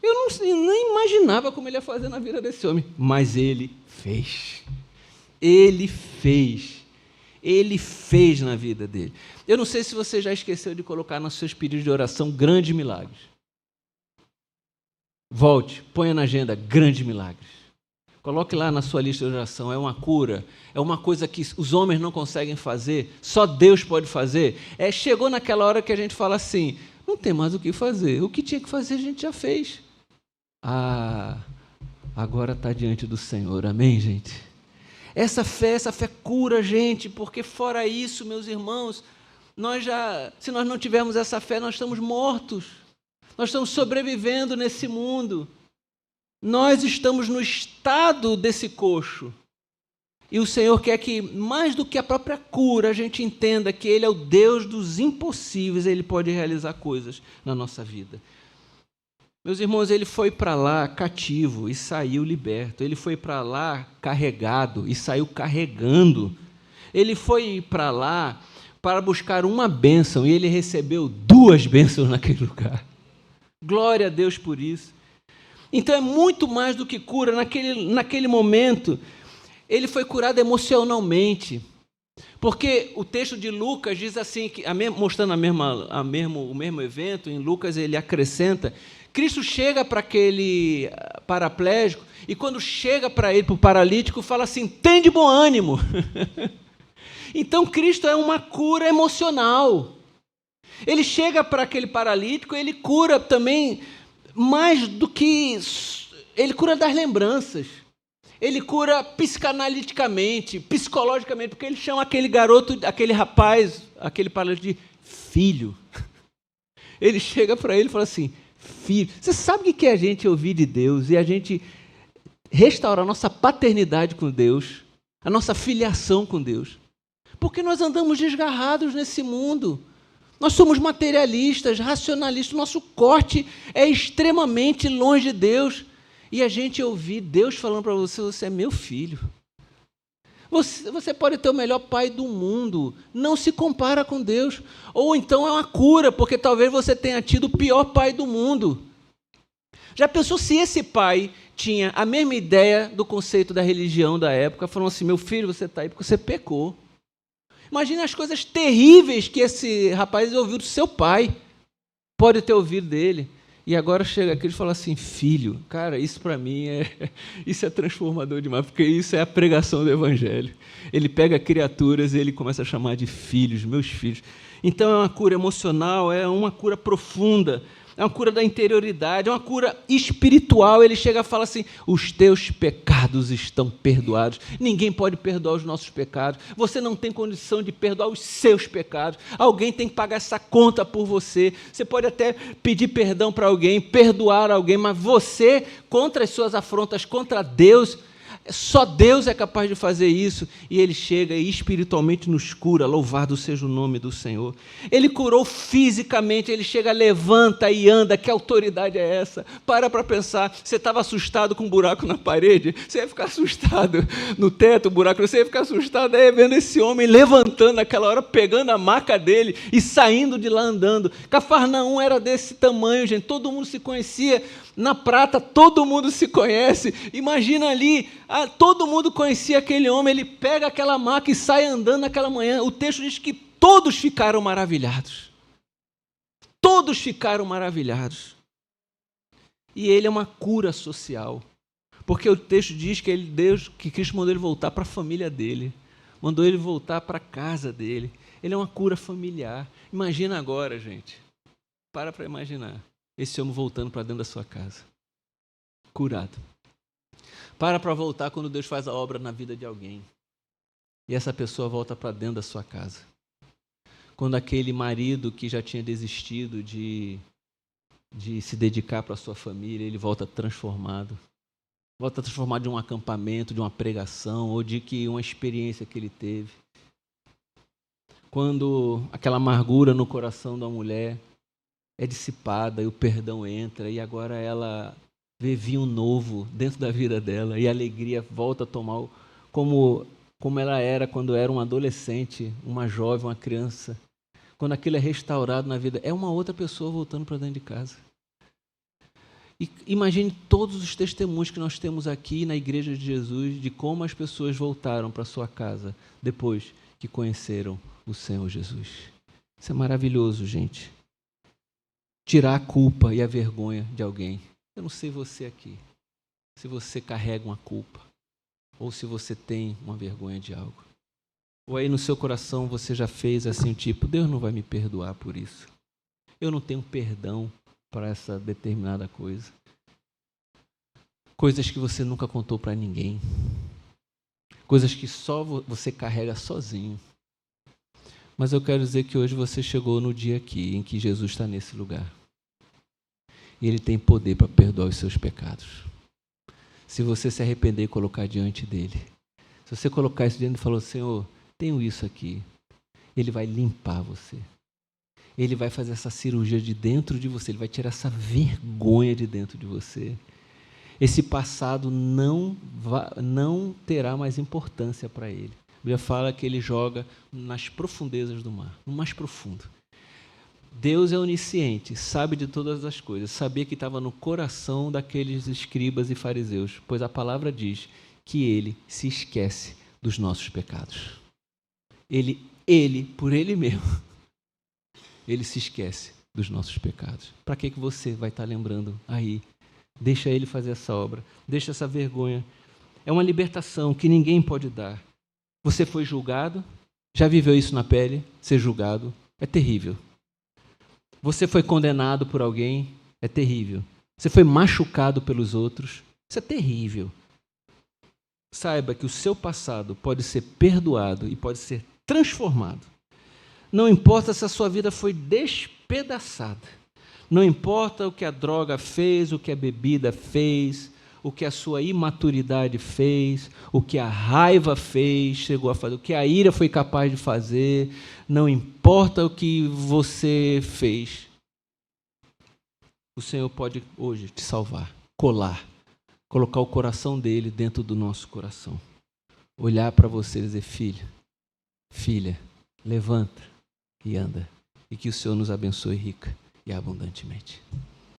Eu nem imaginava como ele ia fazer na vida desse homem, mas ele fez. Ele fez. Ele fez na vida dele. Eu não sei se você já esqueceu de colocar nos seus pedidos de oração grandes milagres. Volte, ponha na agenda grandes milagres. Coloque lá na sua lista de oração, é uma cura, é uma coisa que os homens não conseguem fazer, só Deus pode fazer. Chegou naquela hora que a gente fala assim, não tem mais o que fazer, o que tinha que fazer a gente já fez. Agora está diante do Senhor, amém, gente? Essa fé cura a gente, porque fora isso, meus irmãos, se nós não tivermos essa fé, nós estamos mortos, nós estamos sobrevivendo nesse mundo, nós estamos no estado desse coxo, e o Senhor quer que, mais do que a própria cura, a gente entenda que Ele é o Deus dos impossíveis, Ele pode realizar coisas na nossa vida. Meus irmãos, ele foi para lá cativo e saiu liberto. Ele foi para lá carregado e saiu carregando. Ele foi para lá para buscar uma bênção e ele recebeu 2 bênçãos naquele lugar. Glória a Deus por isso. Então é muito mais do que cura. Naquele momento, ele foi curado emocionalmente. Porque o texto de Lucas diz assim, mostrando o mesmo evento, em Lucas ele acrescenta, Cristo chega para aquele paraplégico e quando chega para ele, para o paralítico, fala assim, tem de bom ânimo. Então Cristo é uma cura emocional. Ele chega para aquele paralítico, ele cura também mais do que... Ele cura das lembranças. Ele cura psicanaliticamente, psicologicamente, porque ele chama aquele garoto, aquele rapaz, aquele paralítico de filho. Ele chega para ele e fala assim, filho, você sabe o que é a gente ouvir de Deus e a gente restaurar a nossa paternidade com Deus, a nossa filiação com Deus? Porque nós andamos desgarrados nesse mundo. Nós somos materialistas, racionalistas, nosso corte é extremamente longe de Deus. E a gente ouvir Deus falando para você, você é meu filho. Você pode ter o melhor pai do mundo, não se compara com Deus. Ou então é uma cura, porque talvez você tenha tido o pior pai do mundo. Já pensou se esse pai tinha a mesma ideia do conceito da religião da época, falando assim, meu filho, você está aí porque você pecou. Imagina as coisas terríveis que esse rapaz ouviu do seu pai. Pode ter ouvido dele. E agora chega aqui e fala assim, filho, cara, isso para mim isso é transformador demais, porque isso é a pregação do Evangelho. Ele pega criaturas e ele começa a chamar de filhos, meus filhos. Então é uma cura emocional, é uma cura profunda. é uma cura da interioridade, é uma cura espiritual. Ele chega e fala assim: os teus pecados estão perdoados. Ninguém pode perdoar os nossos pecados. Você não tem condição de perdoar os seus pecados. Alguém tem que pagar essa conta por você. Você pode até pedir perdão para alguém, perdoar alguém, mas você, contra as suas afrontas contra Deus, só Deus é capaz de fazer isso. E Ele chega e espiritualmente nos cura. Louvado seja o nome do Senhor. Ele curou fisicamente. Ele chega, levanta e anda. Que autoridade é essa? Para pensar. Você estava assustado com um buraco na parede? Você ia ficar assustado no teto, buraco. Você ia ficar assustado aí vendo esse homem levantando naquela hora, pegando a maca dele e saindo de lá andando. Cafarnaum era desse tamanho, gente. Todo mundo se conhecia. Na Prata, todo mundo se conhece. Imagina ali, todo mundo conhecia aquele homem. Ele pega aquela maca e sai andando naquela manhã. O texto diz que todos ficaram maravilhados. Todos ficaram maravilhados. E ele é uma cura social. Porque o texto diz que Cristo mandou ele voltar para a família dele. Mandou ele voltar para a casa dele. Ele é uma cura familiar. Imagina agora, gente. Para imaginar. Esse homem voltando para dentro da sua casa. Curado. Para voltar quando Deus faz a obra na vida de alguém. E essa pessoa volta para dentro da sua casa. Quando aquele marido que já tinha desistido de se dedicar para a sua família, ele volta transformado. Volta transformado de um acampamento, de uma pregação, ou de uma experiência que ele teve. Quando aquela amargura no coração da mulher é dissipada e o perdão entra e agora ela vê vinho novo dentro da vida dela e a alegria volta a tomar como ela era quando era um adolescente, uma jovem, uma criança. Quando aquilo é restaurado na vida, é uma outra pessoa voltando para dentro de casa. E imagine todos os testemunhos que nós temos aqui na Igreja de Jesus de como as pessoas voltaram para sua casa depois que conheceram o Senhor Jesus. Isso é maravilhoso, gente. Tirar a culpa e a vergonha de alguém. Eu não sei você aqui, se você carrega uma culpa, ou se você tem uma vergonha de algo. Ou aí no seu coração você já fez assim, tipo, Deus não vai me perdoar por isso. Eu não tenho perdão para essa determinada coisa. Coisas que você nunca contou para ninguém. Coisas que só você carrega sozinho. Mas eu quero dizer que hoje você chegou no dia aqui em que Jesus está nesse lugar. E Ele tem poder para perdoar os seus pecados. Se você se arrepender e colocar diante dEle. Se você colocar isso diante e falar, Senhor, tenho isso aqui. Ele vai limpar você. Ele vai fazer essa cirurgia de dentro de você. Ele vai tirar essa vergonha de dentro de você. Esse passado não terá mais importância para Ele. A Bíblia fala que Ele joga nas profundezas do mar, no mais profundo. Deus é onisciente, sabe de todas as coisas. Sabia que estava no coração daqueles escribas e fariseus, pois a palavra diz que Ele se esquece dos nossos pecados. Ele, por Ele mesmo, Ele se esquece dos nossos pecados. Para que você vai estar lembrando aí? Deixa Ele fazer essa obra, deixa essa vergonha. É uma libertação que ninguém pode dar. Você foi julgado, já viveu isso na pele, ser julgado, é terrível. Você foi condenado por alguém, é terrível. Você foi machucado pelos outros, isso é terrível. Saiba que o seu passado pode ser perdoado e pode ser transformado. Não importa se a sua vida foi despedaçada. Não importa o que a droga fez, o que a bebida fez, o que a sua imaturidade fez, o que a raiva fez, chegou a fazer, o que a ira foi capaz de fazer, não importa o que você fez. O Senhor pode hoje te salvar, colocar o coração dele dentro do nosso coração. Olhar para você e dizer, filha, levanta e anda. E que o Senhor nos abençoe rica e abundantemente.